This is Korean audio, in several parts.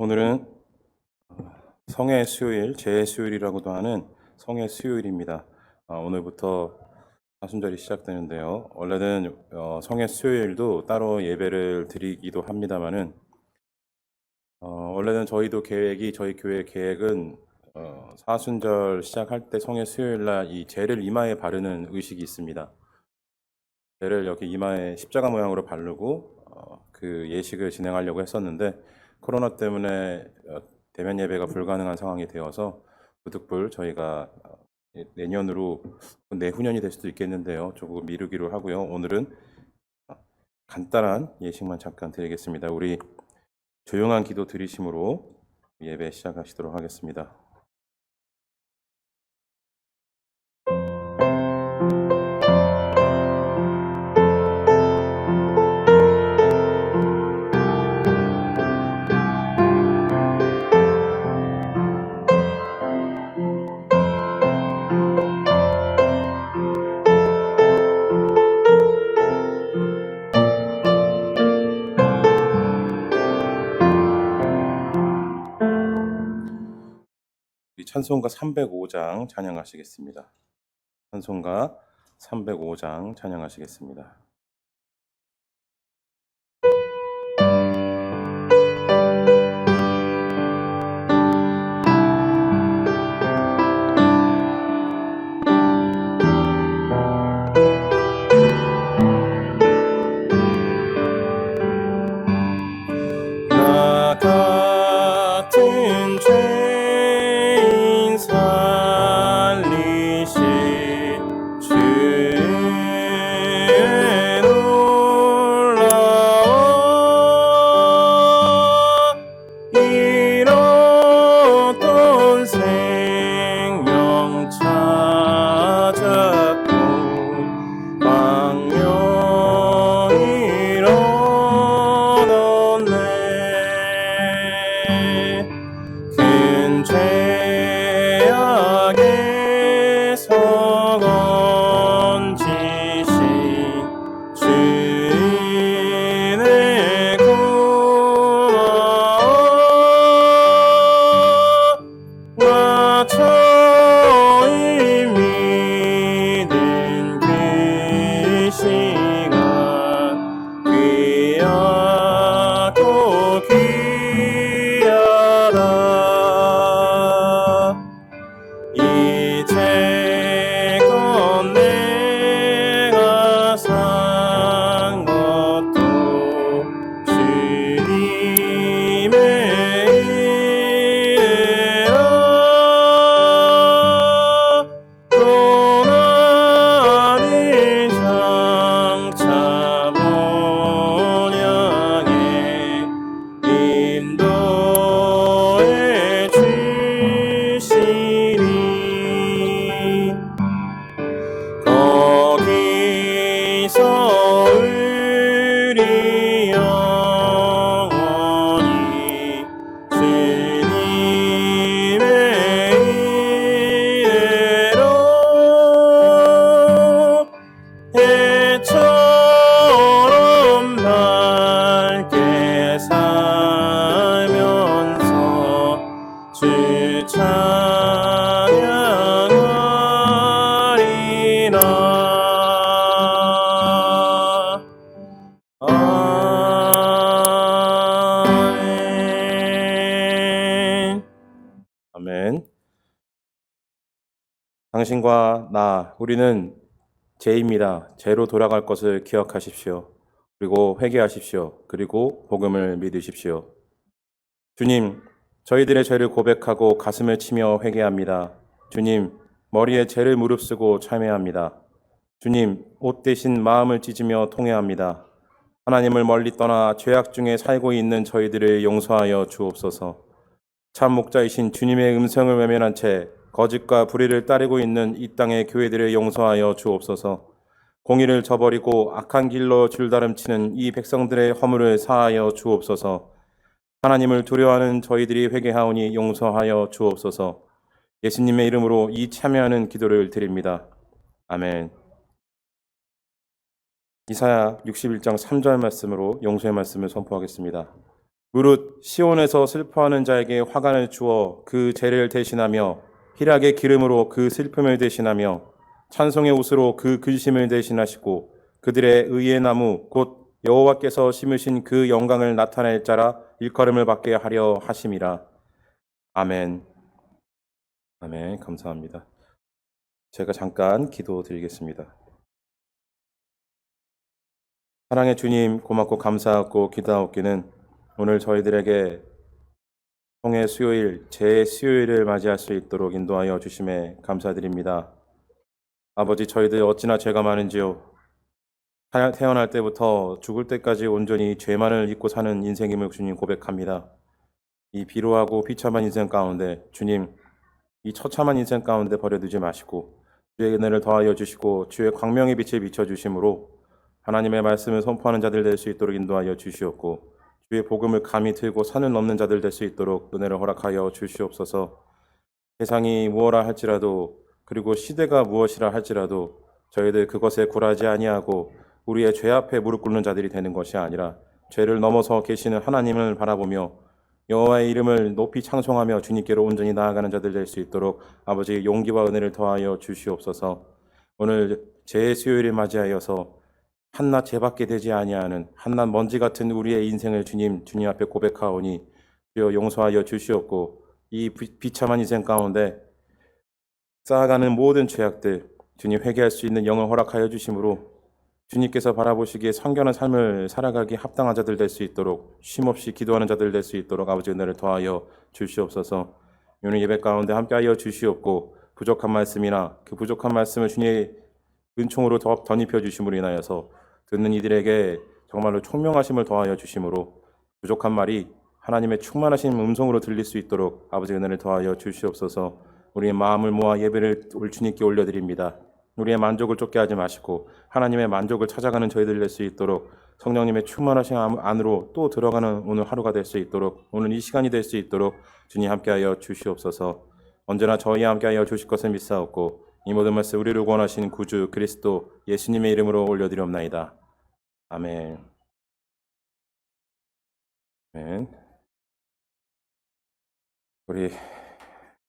오늘은 성의 수요일, 제수요일이라고도 하는 성의 수요일입니다. 오늘부터 사순절이 시작되는데요. 원래는 성의 수요일도 따로 예배를 드리기도 합니다만은 원래는 저희 교회 계획은 사순절 시작할 때 성의 수요일날 이 제를 이마에 바르는 의식이 있습니다. 제를 여기 이마에 십자가 모양으로 바르고 그 예식을 진행하려고 했었는데 코로나 때문에 대면 예배가 불가능한 상황이 되어서 부득불 저희가 내년으로 내후년이 될 수도 있겠는데요. 조금 미루기로 하고요. 오늘은 간단한 예식만 잠깐 드리겠습니다. 우리 조용한 기도 드리심으로 예배 시작하시도록 하겠습니다. 찬송가 305장 찬양하시겠습니다. 찬송가 305장 찬양하시겠습니다. 나 같은 죄인 살리신 주의 놀라워 잃었던 생명 찾았고 망령이 큰 죄악에서 건지신 주인의 고마워 나 처음 믿은 그 시간 귀하고 귀하다 이제껏 내가 산 것도 주님의 은혜라 또 나를 장차 본향에 인도해 주시리 거기서 우리 영원히 주님의 은혜로 해처럼 밝게 살면서 주 찬양하리라. 아멘. 아멘. 당신과 나, 우리는 죄입니다. 죄로 돌아갈 것을 기억하십시오. 그리고 회개하십시오. 그리고 복음을 믿으십시오. 주님, 저희들의 죄를 고백하고 가슴을 치며 회개합니다. 주님, 머리에 죄를 무릅쓰고 참회합니다. 주님, 옷 대신 마음을 찢으며 통회합니다. 하나님을 멀리 떠나 죄악 중에 살고 있는 저희들을 용서하여 주옵소서. 참 목자이신 주님의 음성을 외면한 채 거짓과 불의를 따르고 있는 이 땅의 교회들을 용서하여 주옵소서. 공의를 저버리고 악한 길로 줄다름치는 이 백성들의 허물을 사하여 주옵소서. 하나님을 두려워하는 저희들이 회개하오니 용서하여 주옵소서. 예수님의 이름으로 이 참여하는 기도를 드립니다. 아멘. 이사야 61장 3절 말씀으로 용서의 말씀을 선포하겠습니다. 무릇 시온에서 슬퍼하는 자에게 화관을 주어 그 죄를 대신하며 희락의 기름으로 그 슬픔을 대신하며 찬송의 옷으로 그 근심을 대신하시고 그들의 의의 나무 곧 여호와께서 심으신 그 영광을 나타낼 자라 일컬음을 받게 하려 하심이라. 아멘. 아멘. 감사합니다. 제가 잠깐 기도드리겠습니다. 사랑의 주님, 고맙고 감사하고 기도하옵기는 오늘 저희들에게 통해 수요일, 제 수요일을 맞이할 수 있도록 인도하여 주심에 감사드립니다. 아버지, 저희들 어찌나 죄가 많은지요. 태어날 때부터 죽을 때까지 온전히 죄만을 잊고 사는 인생임을 주님 고백합니다. 이 비루하고 비참한 인생 가운데 주님, 이 처참한 인생 가운데 버려두지 마시고 주의 은혜를 더하여 주시고 주의 광명의 빛을 비춰주심으로 하나님의 말씀을 선포하는 자들 될 수 있도록 인도하여 주시옵고 주의 복음을 감히 들고 산을 넘는 자들 될 수 있도록 은혜를 허락하여 주시옵소서. 세상이 무엇라 할지라도 그리고 시대가 무엇이라 할지라도 저희들 그것에 굴하지 아니하고 우리의 죄 앞에 무릎 꿇는 자들이 되는 것이 아니라 죄를 넘어서 계시는 하나님을 바라보며 여호와의 이름을 높이 창송하며 주님께로 온전히 나아가는 자들 될 수 있도록 아버지 용기와 은혜를 더하여 주시옵소서. 오늘 제 수요일을 맞이하여서 한낱 죄밖에 되지 아니하는 한낱 먼지 같은 우리의 인생을 주님 앞에 고백하오니 주여 용서하여 주시옵고 이 비참한 인생 가운데 쌓아가는 모든 죄악들 주님 회개할 수 있는 영을 허락하여 주심으로 주님께서 바라보시기에 성결한 삶을 살아가기 합당한 자들 될 수 있도록 쉼없이 기도하는 자들 될 수 있도록 아버지 은혜를 더하여 주시옵소서. 오늘 예배 가운데 함께하여 주시옵고 부족한 말씀이나 그 부족한 말씀을 주님의 은총으로 덧입혀 주심으로 인하여서 듣는 이들에게 정말로 총명하심을 더하여 주심으로 부족한 말이 하나님의 충만하신 음성으로 들릴 수 있도록 아버지 은혜를 더하여 주시옵소서. 우리의 마음을 모아 예배를 올 주님께 올려드립니다. 우리의 만족을 쫓게 하지 마시고 하나님의 만족을 찾아가는 저희들 될 수 있도록 성령님의 충만하신 안으로 또 들어가는 오늘 하루가 될 수 있도록 오늘 이 시간이 될 수 있도록 주님 함께하여 주시옵소서. 언제나 저희와 함께하여 주실 것을 믿사옵고 이 모든 말씀 우리를 구원하신 구주 그리스도 예수님의 이름으로 올려드리옵나이다. 아멘. 아멘. 우리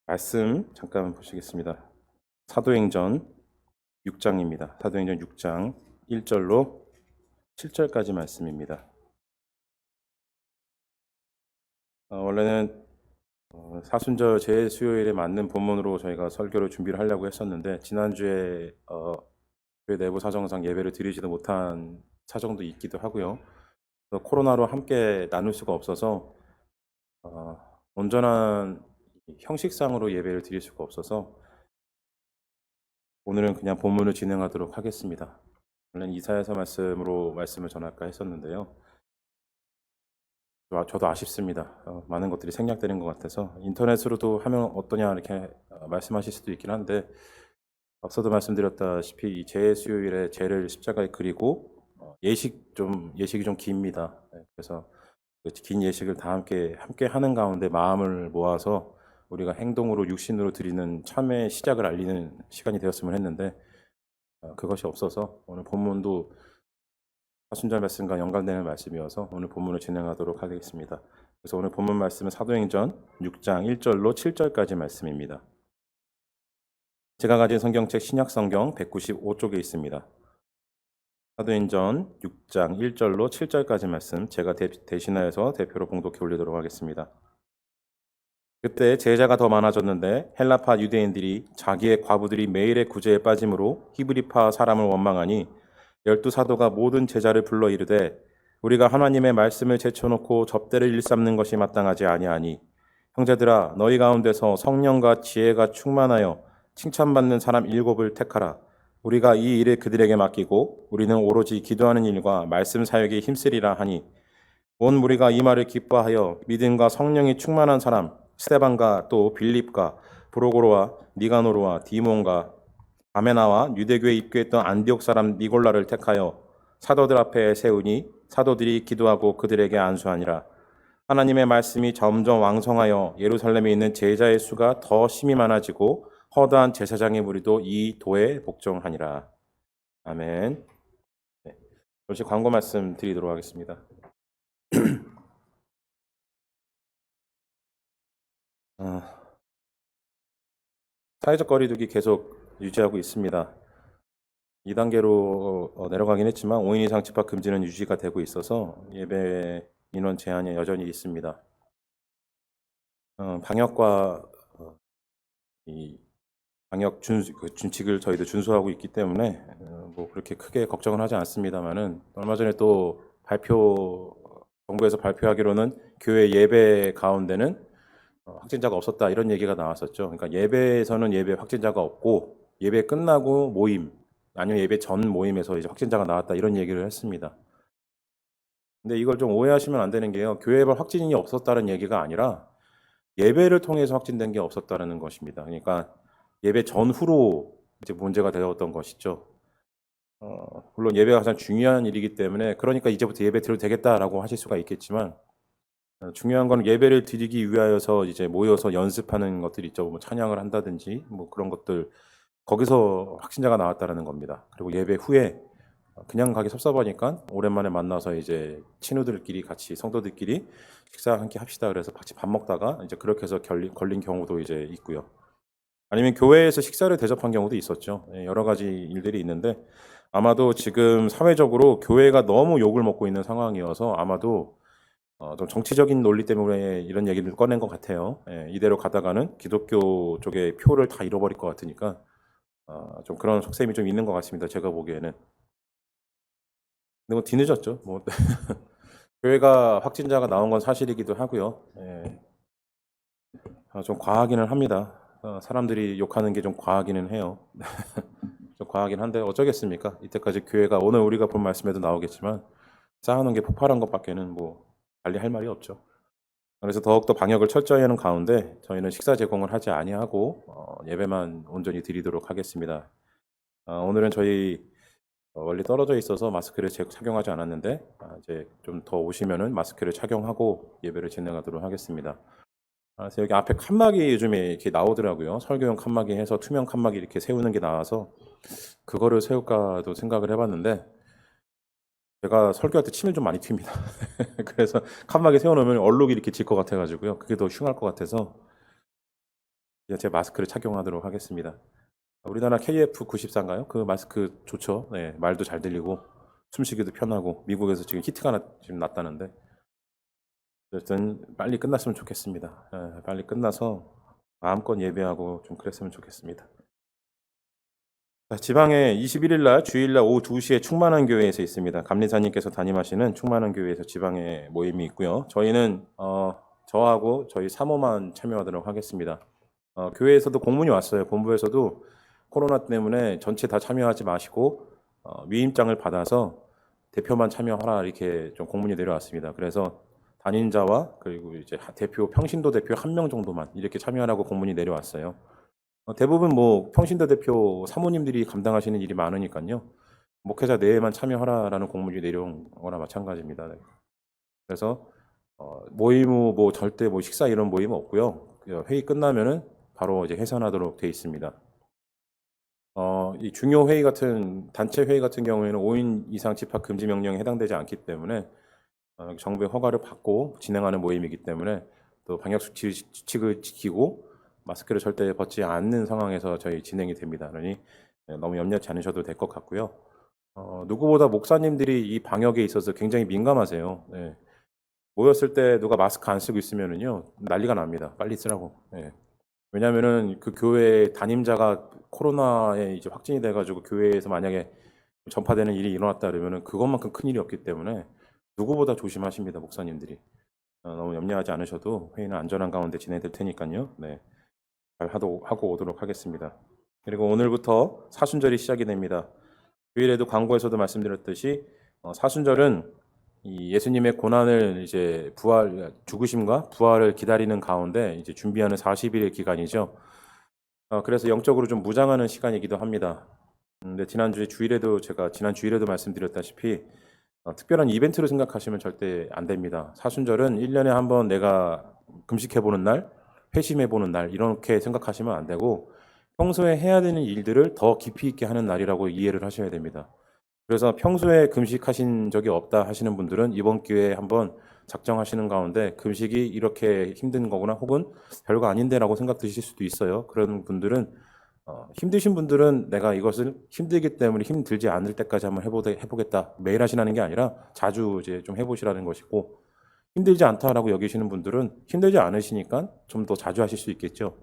말씀 잠깐 보시겠습니다. 사도행전 6장입니다. 사도행전 6장 1절로 7절까지 말씀입니다. 원래는 사순절 제수요일에 맞는 본문으로 저희가 설교를 준비를 하려고 했었는데 지난주에 교회 내부 사정상 예배를 드리지도 못한 사정도 있기도 하고요. 코로나로 함께 나눌 수가 없어서 온전한 형식상으로 예배를 드릴 수가 없어서 오늘은 그냥 본문을 진행하도록 하겠습니다. 원래는 이사야서 말씀으로 말씀을 전할까 했었는데요. 저도 아쉽습니다. 많은 것들이 생략되는 것 같아서 인터넷으로도 하면 어떠냐 이렇게 말씀하실 수도 있긴 한데 앞서도 말씀드렸다시피 이 제수요일에 죄를 십자가에 그리고 예식이 좀 깁니다. 그래서 그 긴 예식을 다 함께 하는 가운데 마음을 모아서 우리가 행동으로 육신으로 드리는 참회의 시작을 알리는 시간이 되었으면 했는데 그것이 없어서 오늘 본문도 사순절 말씀과 연관되는 말씀이어서 오늘 본문을 진행하도록 하겠습니다. 그래서 오늘 본문 말씀은 사도행전 6장 1절로 7절까지 말씀입니다. 제가 가진 성경책 신약성경 195쪽에 있습니다. 사도행전 6장 1절로 7절까지 말씀 제가 대신하여서 대표로 봉독해 올리도록 하겠습니다. 그때 제자가 더 많아졌는데 헬라파 유대인들이 자기의 과부들이 매일의 구제에 빠짐으로 히브리파 사람을 원망하니 12사도가 모든 제자를 불러 이르되 우리가 하나님의 말씀을 제쳐놓고 접대를 일삼는 것이 마땅하지 아니하니 형제들아 너희 가운데서 성령과 지혜가 충만하여 칭찬받는 사람 7을 택하라. 우리가 이 일을 그들에게 맡기고 우리는 오로지 기도하는 일과 말씀 사역에 힘쓰리라 하니 온 무리가 이 말을 기뻐하여 믿음과 성령이 충만한 사람 스데반과 또 빌립과 브로고로와 니가노르와 디몬과 바메나와 유대교에 입교했던 안디옥 사람 니골라를 택하여 사도들 앞에 세우니 사도들이 기도하고 그들에게 안수하니라. 하나님의 말씀이 점점 왕성하여 예루살렘에 있는 제자의 수가 더 심히 많아지고 허다한 제사장의 무리도 이 도에 복종하니라. 아멘. 잠시 광고 말씀 드리도록 하겠습니다. 어, 사회적 거리두기 계속 유지하고 있습니다. 2단계로 내려가긴 했지만 5인 이상 집합 금지는 유지가 되고 있어서 예배 인원 제한이 여전히 있습니다. 방역과 이 방역 준칙을 저희도 준수하고 있기 때문에 뭐 그렇게 크게 걱정은 하지 않습니다만은 얼마 전에 또 정부에서 발표하기로는 교회 예배 가운데는 확진자가 없었다 이런 얘기가 나왔었죠. 그러니까 예배에서는 예배 확진자가 없고 예배 끝나고 모임 아니면 예배 전 모임에서 이제 확진자가 나왔다 이런 얘기를 했습니다. 근데 이걸 좀 오해하시면 안 되는 게요. 교회에 확진이 없었다는 얘기가 아니라 예배를 통해서 확진된 게 없었다는 것입니다. 그러니까 예배 전후로 이제 문제가 되었던 것이죠. 물론 예배가 가장 중요한 일이기 때문에 그러니까 이제부터 예배 드려도 되겠다라고 하실 수가 있겠지만 중요한 건 예배를 드리기 위하여서 이제 모여서 연습하는 것들 있죠. 뭐 찬양을 한다든지 뭐 그런 것들 거기서 확진자가 나왔다라는 겁니다. 그리고 예배 후에 그냥 가기 섭섭하니까 오랜만에 만나서 이제 친구들끼리 같이 성도들끼리 식사 함께 합시다. 그래서 같이 밥 먹다가 이제 그렇게 해서 걸린 경우도 이제 있고요. 아니면 교회에서 식사를 대접한 경우도 있었죠. 여러 가지 일들이 있는데 아마도 지금 사회적으로 교회가 너무 욕을 먹고 있는 상황이어서 아마도 좀 정치적인 논리 때문에 이런 얘기를 꺼낸 것 같아요. 이대로 가다가는 기독교 쪽에 표를 다 잃어버릴 것 같으니까 좀 그런 속셈이 좀 있는 것 같습니다. 제가 보기에는. 근데 뭐 뒤늦었죠. 뭐 교회가 확진자가 나온 건 사실이기도 하고요. 좀 과하기는 합니다. 사람들이 욕하는 게 좀 과하기는 해요. 좀 과하긴 한데 어쩌겠습니까? 이때까지 교회가 오늘 우리가 본 말씀에도 나오겠지만 쌓아놓은 게 폭발한 것밖에는 뭐 달리 할 말이 없죠. 그래서 더욱더 방역을 철저히 하는 가운데 저희는 식사 제공을 하지 아니하고 예배만 온전히 드리도록 하겠습니다. 오늘은 저희 멀리 떨어져 있어서 마스크를 착용하지 않았는데 이제 좀 더 오시면은 마스크를 착용하고 예배를 진행하도록 하겠습니다. 그래서 여기 앞에 칸막이 요즘에 이렇게 나오더라고요. 설교용 칸막이 해서 투명 칸막이 이렇게 세우는 게 나와서 그거를 세울까도 생각을 해봤는데 제가 설교할 때 침을 좀 많이 튑니다. 그래서 칸막이 세워놓으면 얼룩이 이렇게 질 것 같아가지고요. 그게 더 흉할 것 같아서 제 마스크를 착용하도록 하겠습니다. 우리나라 KF94인가요? 그 마스크 좋죠. 네, 말도 잘 들리고 숨쉬기도 편하고 미국에서 지금 히트가 지금 났다는데 어쨌든 빨리 끝났으면 좋겠습니다. 빨리 끝나서 마음껏 예배하고 좀 그랬으면 좋겠습니다. 지방에 21일 날 주일날 오후 2시에 충만한 교회에서 있습니다. 감리사님께서 담임하시는 충만한 교회에서 지방에 모임이 있고요. 저희는 저하고 저희 사모만 참여하도록 하겠습니다. 교회에서도 공문이 왔어요. 본부에서도 코로나 때문에 전체 다 참여하지 마시고 위임장을 받아서 대표만 참여하라 이렇게 좀 공문이 내려왔습니다. 그래서 단임자와 그리고 이제 평신도 대표 1명 정도만 이렇게 참여하라고 공문이 내려왔어요. 대부분 뭐 평신도 대표 사모님들이 감당하시는 일이 많으니까요. 목회자 내에만 참여하라라는 공문이 내려온 거나 마찬가지입니다. 네. 그래서 모임 후 뭐 절대 뭐 식사 이런 모임은 없고요. 회의 끝나면은 바로 이제 해산하도록 돼 있습니다. 이 중요 회의 같은 단체 회의 같은 경우에는 5인 이상 집합 금지 명령에 해당되지 않기 때문에 정부의 허가를 받고 진행하는 모임이기 때문에 또 방역 수칙을 지키고 마스크를 절대 벗지 않는 상황에서 저희 진행이 됩니다. 그러니 너무 염려치 않으셔도 될 것 같고요. 누구보다 목사님들이 이 방역에 있어서 굉장히 민감하세요. 네. 모였을 때 누가 마스크 안 쓰고 있으면은요 난리가 납니다. 빨리 쓰라고. 네. 왜냐하면은 그 교회 담임자가 코로나에 이제 확진이 돼가지고 교회에서 만약에 전파되는 일이 일어났다 그러면은 그것만큼 큰 일이 없기 때문에 누구보다 조심하십니다 목사님들이. 너무 염려하지 않으셔도 회의는 안전한 가운데 진행될 테니까요. 네, 잘 하고 오도록 하겠습니다. 그리고 오늘부터 사순절이 시작이 됩니다. 주일에도 광고에서도 말씀드렸듯이 사순절은 이 예수님의 고난을 이제 죽으심과 부활을 기다리는 가운데 이제 준비하는 40일의 기간이죠. 그래서 영적으로 좀 무장하는 시간이기도 합니다. 근데 지난 주일에도 말씀드렸다시피 특별한 이벤트로 생각하시면 절대 안 됩니다. 사순절은 1년에 한 번 내가 금식해보는 날, 회심해보는 날 이렇게 생각하시면 안 되고 평소에 해야 되는 일들을 더 깊이 있게 하는 날이라고 이해를 하셔야 됩니다. 그래서 평소에 금식하신 적이 없다 하시는 분들은 이번 기회에 한번 작정하시는 가운데 금식이 이렇게 힘든 거구나 혹은 별거 아닌데라고 생각 드실 수도 있어요. 그런 분들은 힘드신 분들은 내가 이것을 힘들기 때문에 힘들지 않을 때까지 한번 해보겠다. 매일 하시라는 게 아니라 자주 이제 좀 해보시라는 것이고, 힘들지 않다라고 여기시는 분들은 힘들지 않으시니까 좀 더 자주 하실 수 있겠죠.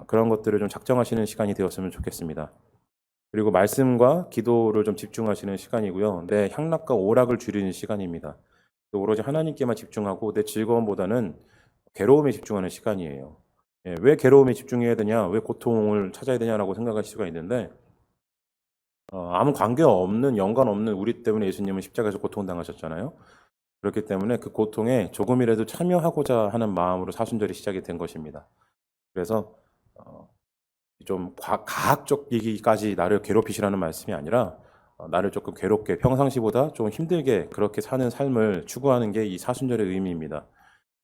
그런 것들을 좀 작정하시는 시간이 되었으면 좋겠습니다. 그리고 말씀과 기도를 좀 집중하시는 시간이고요. 내 향락과 오락을 줄이는 시간입니다. 오로지 하나님께만 집중하고 내 즐거움보다는 괴로움에 집중하는 시간이에요. 예, 왜 괴로움에 집중해야 되냐, 왜 고통을 찾아야 되냐라고 생각하실 수가 있는데, 아무 관계 없는, 연관 없는 우리 때문에 예수님은 십자가에서 고통당하셨잖아요. 그렇기 때문에 그 고통에 조금이라도 참여하고자 하는 마음으로 사순절이 시작이 된 것입니다. 그래서 좀 가학적이기까지 나를 괴롭히시라는 말씀이 아니라 나를 조금 괴롭게 평상시보다 좀 힘들게 그렇게 사는 삶을 추구하는 게 이 사순절의 의미입니다.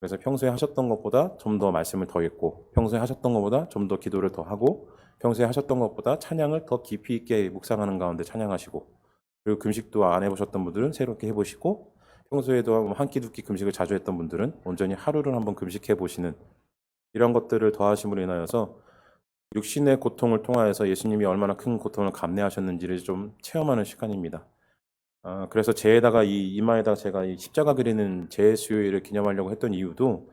그래서 평소에 하셨던 것보다 좀 더 말씀을 더 읽고, 평소에 하셨던 것보다 좀 더 기도를 더 하고, 평소에 하셨던 것보다 찬양을 더 깊이 있게 묵상하는 가운데 찬양하시고, 그리고 금식도 안 해보셨던 분들은 새롭게 해보시고, 평소에도 한 끼 두 끼 금식을 자주 했던 분들은 온전히 하루를 한번 금식해 보시는, 이런 것들을 더하심으로 인하여서 육신의 고통을 통하여서 예수님이 얼마나 큰 고통을 감내하셨는지를 좀 체험하는 시간입니다. 그래서 제에다가 이 이마에다가 제가 이 십자가 그리는 제 수요일을 기념하려고 했던 이유도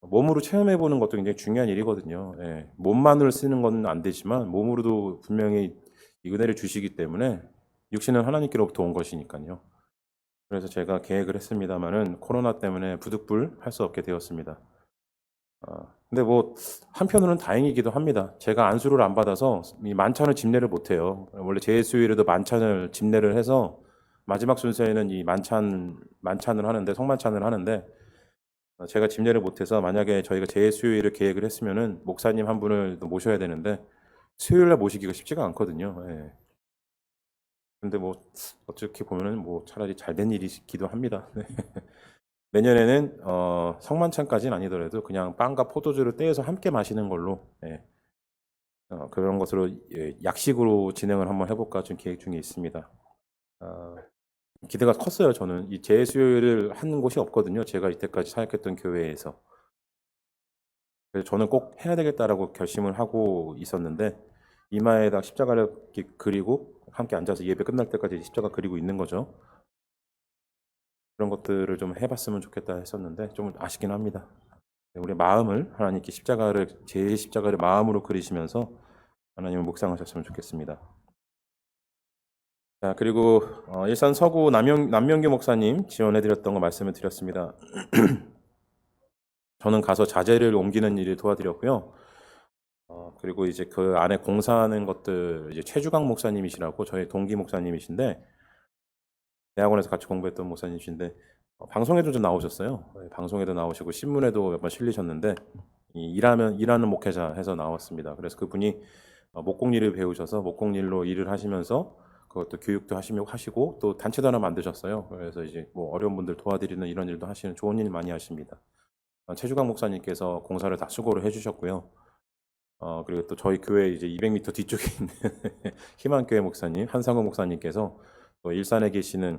몸으로 체험해 보는 것도 굉장히 중요한 일이거든요. 예, 몸만으로 쓰는 건 안 되지만 몸으로도 분명히 이 은혜를 주시기 때문에 육신은 하나님께로부터 온 것이니까요. 그래서 제가 계획을 했습니다마는 코로나 때문에 부득불 할 수 없게 되었습니다. 근데 뭐 한편으로는 다행이기도 합니다. 제가 안수를 안 받아서 이 만찬을 집례를 못 해요. 원래 제수일에도 만찬을 집례를 해서 마지막 순서에는 이 만찬을 하는데, 성만찬을 하는데, 제가 집례를 못 해서 만약에 저희가 제수일을 계획을 했으면은 목사님 한 분을 또 모셔야 되는데 수요일 날 모시기가 쉽지가 않거든요. 예. 근데 뭐 어떻게 보면은 뭐 차라리 잘 된 일이기도 합니다. 네. 내년에는 성만찬까지는 아니더라도 그냥 빵과 포도주를 떼어서 함께 마시는 걸로, 예, 그런 것으로, 예, 약식으로 진행을 한번 해볼까 지금 계획 중에 있습니다. 어, 기대가 컸어요. 저는 이 재수요일을 하는 곳이 없거든요. 제가 이때까지 사역했던 교회에서. 그래서 저는 꼭 해야 되겠다라고 결심을 하고 있었는데, 이마에다 십자가를 이렇게 그리고 함께 앉아서 예배 끝날 때까지 십자가 그리고 있는 거죠. 그런 것들을 좀 해봤으면 좋겠다 했었는데 좀 아쉽긴 합니다. 우리 마음을 하나님께 제 십자가를 마음으로 그리시면서 하나님을 묵상하셨으면 좋겠습니다. 자, 그리고 일산 서구 남명규 목사님 지원해드렸던 거 말씀을 드렸습니다. 저는 가서 자재를 옮기는 일을 도와드렸고요. 그리고 이제 그 안에 공사하는 것들, 이제 최주강 목사님이시라고 저희 동기 목사님이신데, 대학원에서 같이 공부했던 목사님이신데, 방송에도 좀 나오셨어요. 방송에도 나오시고 신문에도 몇 번 실리셨는데, 일하는 목회자 해서 나왔습니다. 그래서 그분이 목공일을 배우셔서 목공일로 일을 하시면서 그것도 교육도 하시고 또 단체도 하나 만드셨어요. 그래서 이제 뭐 어려운 분들 도와드리는 이런 일도 하시는 좋은 일 많이 하십니다. 최주강 목사님께서 공사를 다 수고를 해주셨고요. 그리고 또 저희 교회 이제 200m 뒤쪽에 있는 희망교회 목사님, 한상호 목사님께서 또 일산에 계시는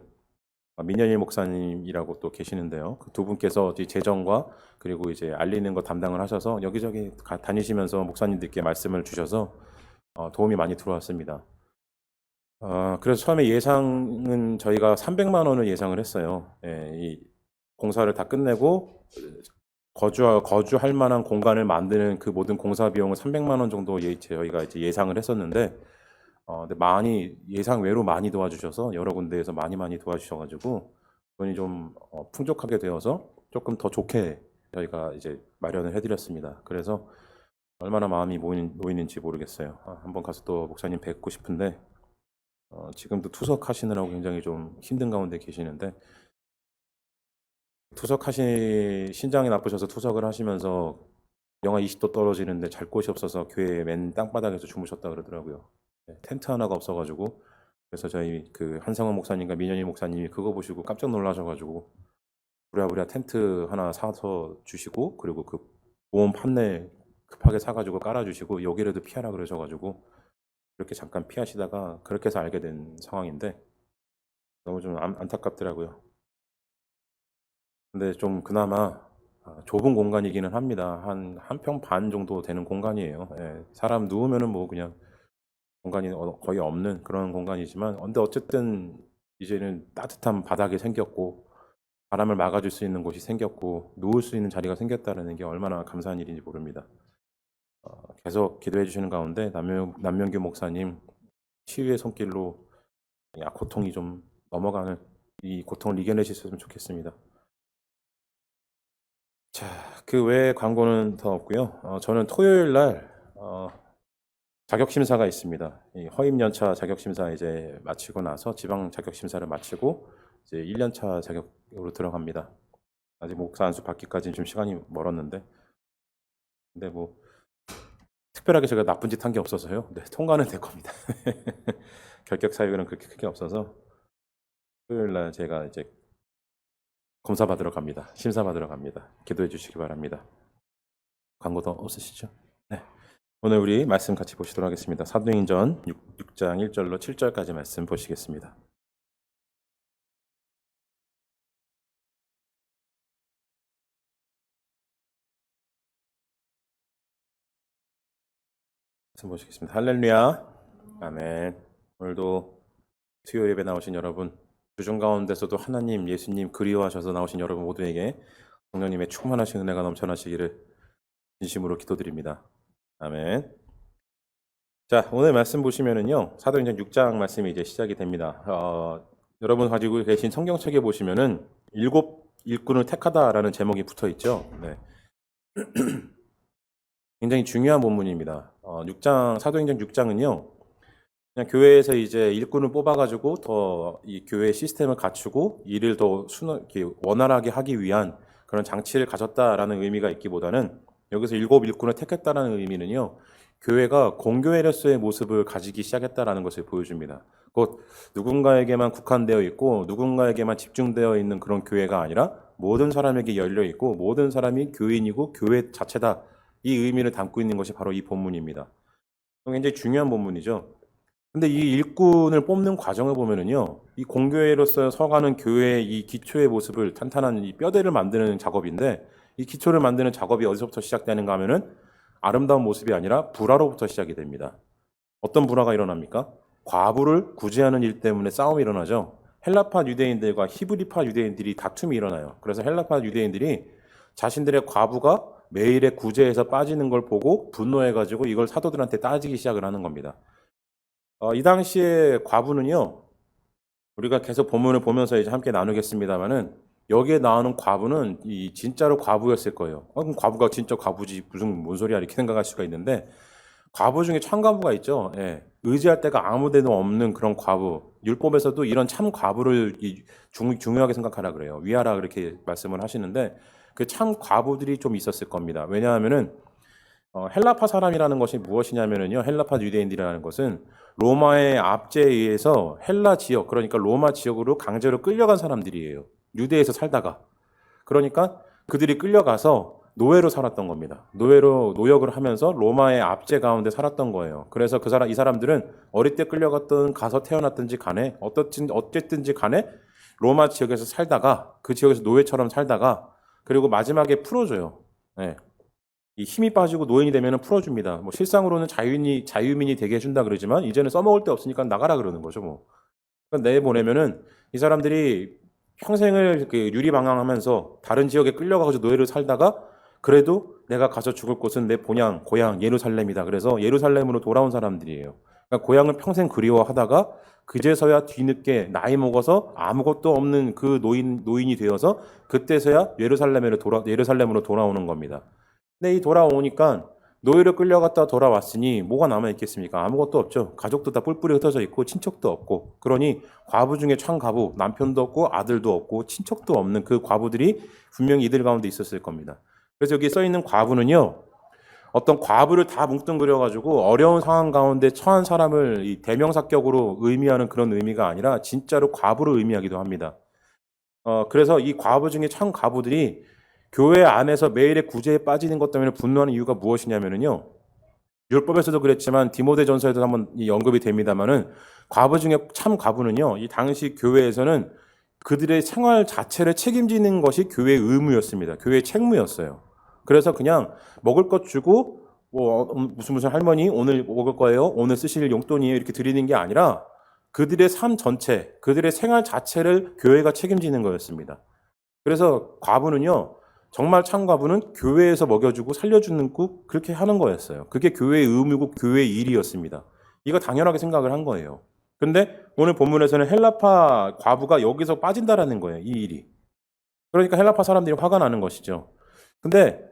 민현일 목사님이라고 또 계시는데요. 그 두 분께서 재정과 그리고 이제 알리는 거 담당을 하셔서 여기저기 다니시면서 목사님들께 말씀을 주셔서 도움이 많이 들어왔습니다. 그래서 처음에 예상은 저희가 300만 원을 예상을 했어요. 예, 이 공사를 다 끝내고 거주할 만한 공간을 만드는 그 모든 공사 비용은 300만 원 정도 저희가 이제 예상을 했었는데, 근데 많이 예상 외로 많이 도와주셔서 여러 군데에서 많이 도와주셔가지고 돈이 좀 풍족하게 되어서 조금 더 좋게 저희가 이제 마련을 해드렸습니다. 그래서 얼마나 마음이 놓이는지 모르겠어요. 한번 가서 또 목사님 뵙고 싶은데, 지금도 투석하시느라고 굉장히 좀 힘든 가운데 계시는데, 신장이 나쁘셔서 투석을 하시면서 영하 20도 떨어지는데 잘 곳이 없어서 교회 맨 땅바닥에서 주무셨다 그러더라고요. 네, 텐트 하나가 없어가지고. 그래서 저희 그 한상원 목사님과 민현희 목사님이 그거 보시고 깜짝 놀라셔가지고 부랴부랴 텐트 하나 사서 주시고, 그리고 그 보험 판넬 급하게 사가지고 깔아주시고 여기라도 피하라 그러셔가지고 그렇게 잠깐 피하시다가 그렇게 해서 알게 된 상황인데 너무 좀 안타깝더라고요. 근데 좀 그나마 좁은 공간이기는 합니다. 한 평 반 정도 되는 공간이에요. 예, 사람 누우면은 뭐 그냥 공간이 거의 없는 그런 공간이지만, 근데 어쨌든 이제는 따뜻한 바닥이 생겼고 바람을 막아줄 수 있는 곳이 생겼고 누울 수 있는 자리가 생겼다는 게 얼마나 감사한 일인지 모릅니다. 계속 기도해 주시는 가운데 남명규 목사님 치유의 손길로 고통이 좀 넘어가는, 이 고통을 이겨내셨으면 좋겠습니다. 자, 그 외에 광고는 더 없고요. 저는 토요일 날 자격 심사가 있습니다. 이 허임 연차 자격 심사 이제 마치고 나서 지방 자격 심사를 마치고 이제 1년차 자격으로 들어갑니다. 아직 목사 안수 받기까지는 좀 시간이 멀었는데, 근데 뭐 특별하게 제가 나쁜 짓 한 게 없어서요. 네, 통과는 될 겁니다. 결격 사유는 그렇게 크게 없어서 토요일 날 제가 이제 검사 받으러 갑니다. 심사 받으러 갑니다. 기도해 주시기 바랍니다. 광고 더 없으시죠? 네. 오늘 우리 말씀 같이 보시도록 하겠습니다. 사도행전 6장 1절로 7절까지 말씀 보시겠습니다. 말씀 보시겠습니다. 할렐루야. 아멘. 오늘도 수요 예배 나오신 여러분, 주중 가운데서도 하나님, 예수님 그리워하셔서 나오신 여러분 모두에게 성령님의 충만하신 은혜가 넘쳐나시기를 진심으로 기도드립니다. 아멘. 자, 오늘 말씀 보시면은요, 사도행전 6장 말씀이 이제 시작이 됩니다. 여러분 가지고 계신 성경책에 보시면은 일곱 일꾼을 택하다라는 제목이 붙어 있죠. 네. 굉장히 중요한 본문입니다. 사도행전 6장은요, 그냥 교회에서 이제 일꾼을 뽑아가지고 더 이 교회 시스템을 갖추고 일을 더 원활하게 하기 위한 그런 장치를 가졌다라는 의미가 있기보다는, 여기서 일곱 일꾼을 택했다라는 의미는요, 교회가 공교회로서의 모습을 가지기 시작했다라는 것을 보여줍니다. 곧 누군가에게만 국한되어 있고 누군가에게만 집중되어 있는 그런 교회가 아니라 모든 사람에게 열려 있고 모든 사람이 교인이고 교회 자체다, 이 의미를 담고 있는 것이 바로 이 본문입니다. 굉장히 중요한 본문이죠. 근데 이 일꾼을 뽑는 과정을 보면은요, 이 공교회로서 서가는 교회의 이 기초의 모습을 탄탄한 이 뼈대를 만드는 작업인데, 이 기초를 만드는 작업이 어디서부터 시작되는가 하면은 아름다운 모습이 아니라 불화로부터 시작이 됩니다. 어떤 불화가 일어납니까? 과부를 구제하는 일 때문에 싸움이 일어나죠. 헬라파 유대인들과 히브리파 유대인들이 다툼이 일어나요. 그래서 헬라파 유대인들이 자신들의 과부가 매일의 구제에서 빠지는 걸 보고 분노해가지고 이걸 사도들한테 따지기 시작을 하는 겁니다. 이 당시에 과부는요, 우리가 계속 본문을 보면서 이제 함께 나누겠습니다만은, 여기에 나오는 과부는 이 진짜로 과부였을 거예요. 그럼 과부가 진짜 과부지 무슨 뭔 소리야 이렇게 생각할 수가 있는데, 과부 중에 참과부가 있죠. 예, 의지할 데가 아무데도 없는 그런 과부. 율법에서도 이런 참 과부를 중요하게 생각하라 그래요. 위하라 그렇게 말씀을 하시는데, 그 참 과부들이 좀 있었을 겁니다. 왜냐하면은 헬라파 사람이라는 것이 무엇이냐면은요, 헬라파 유대인들이라는 것은 로마의 압제에 의해서 헬라 지역, 그러니까 로마 지역으로 강제로 끌려간 사람들이에요. 유대에서 살다가. 그러니까 그들이 끌려가서 노예로 살았던 겁니다. 노역을 하면서 로마의 압제 가운데 살았던 거예요. 그래서 이 사람들은 어릴 때 끌려갔던, 가서 태어났든지 간에 어쨌든지 간에 로마 지역에서 살다가, 그 지역에서 노예처럼 살다가, 그리고 마지막에 풀어줘요. 네. 이 힘이 빠지고 노인이 되면 풀어줍니다. 뭐 실상으로는 자유민이 되게 해준다 그러지만 이제는 써먹을 데 없으니까 나가라 그러는 거죠. 뭐 내보내면은 이 사람들이 평생을 유리방황하면서 다른 지역에 끌려가서 노예로 살다가, 그래도 내가 가서 죽을 곳은 내 고향 예루살렘이다. 그래서 예루살렘으로 돌아온 사람들이에요. 그러니까 고향을 평생 그리워하다가 그제서야 뒤늦게 나이 먹어서 아무것도 없는 그 노인이 되어서 그때서야 예루살렘으로 돌아오는 겁니다. 근데 이 돌아오니까 노예로 끌려갔다 돌아왔으니 뭐가 남아있겠습니까? 아무것도 없죠. 가족도 다 뿔뿔이 흩어져 있고 친척도 없고, 그러니 과부 중에 참과부, 남편도 없고 아들도 없고 친척도 없는 그 과부들이 분명히 이들 가운데 있었을 겁니다. 그래서 여기 써있는 과부는요, 어떤 과부를 다 뭉뚱그려가지고 어려운 상황 가운데 처한 사람을 이 대명사격으로 의미하는 그런 의미가 아니라 진짜로 과부를 의미하기도 합니다. 그래서 이 과부 중에 참 과부들이 교회 안에서 매일의 구제에 빠지는 것 때문에 분노하는 이유가 무엇이냐면요, 율법에서도 그랬지만 디모데전서에도 한번 이 언급이 됩니다만은, 과부 중에 참 과부는요, 이 당시 교회에서는 그들의 생활 자체를 책임지는 것이 교회의 의무였습니다. 교회의 책무였어요. 그래서 그냥 먹을 것 주고 무슨 할머니 오늘 먹을 거예요? 오늘 쓰실 용돈이에요? 이렇게 드리는 게 아니라 그들의 삶 전체, 그들의 생활 자체를 교회가 책임지는 거였습니다. 그래서 과부는요, 정말 참과부는 교회에서 먹여주고 살려주는 꼭 그렇게 하는 거였어요. 그게 교회의 의무고 교회의 일이었습니다. 이거 당연하게 생각을 한 거예요. 근데 오늘 본문에서는 헬라파 과부가 여기서 빠진다라는 거예요. 이 일이. 그러니까 헬라파 사람들이 화가 나는 것이죠. 근데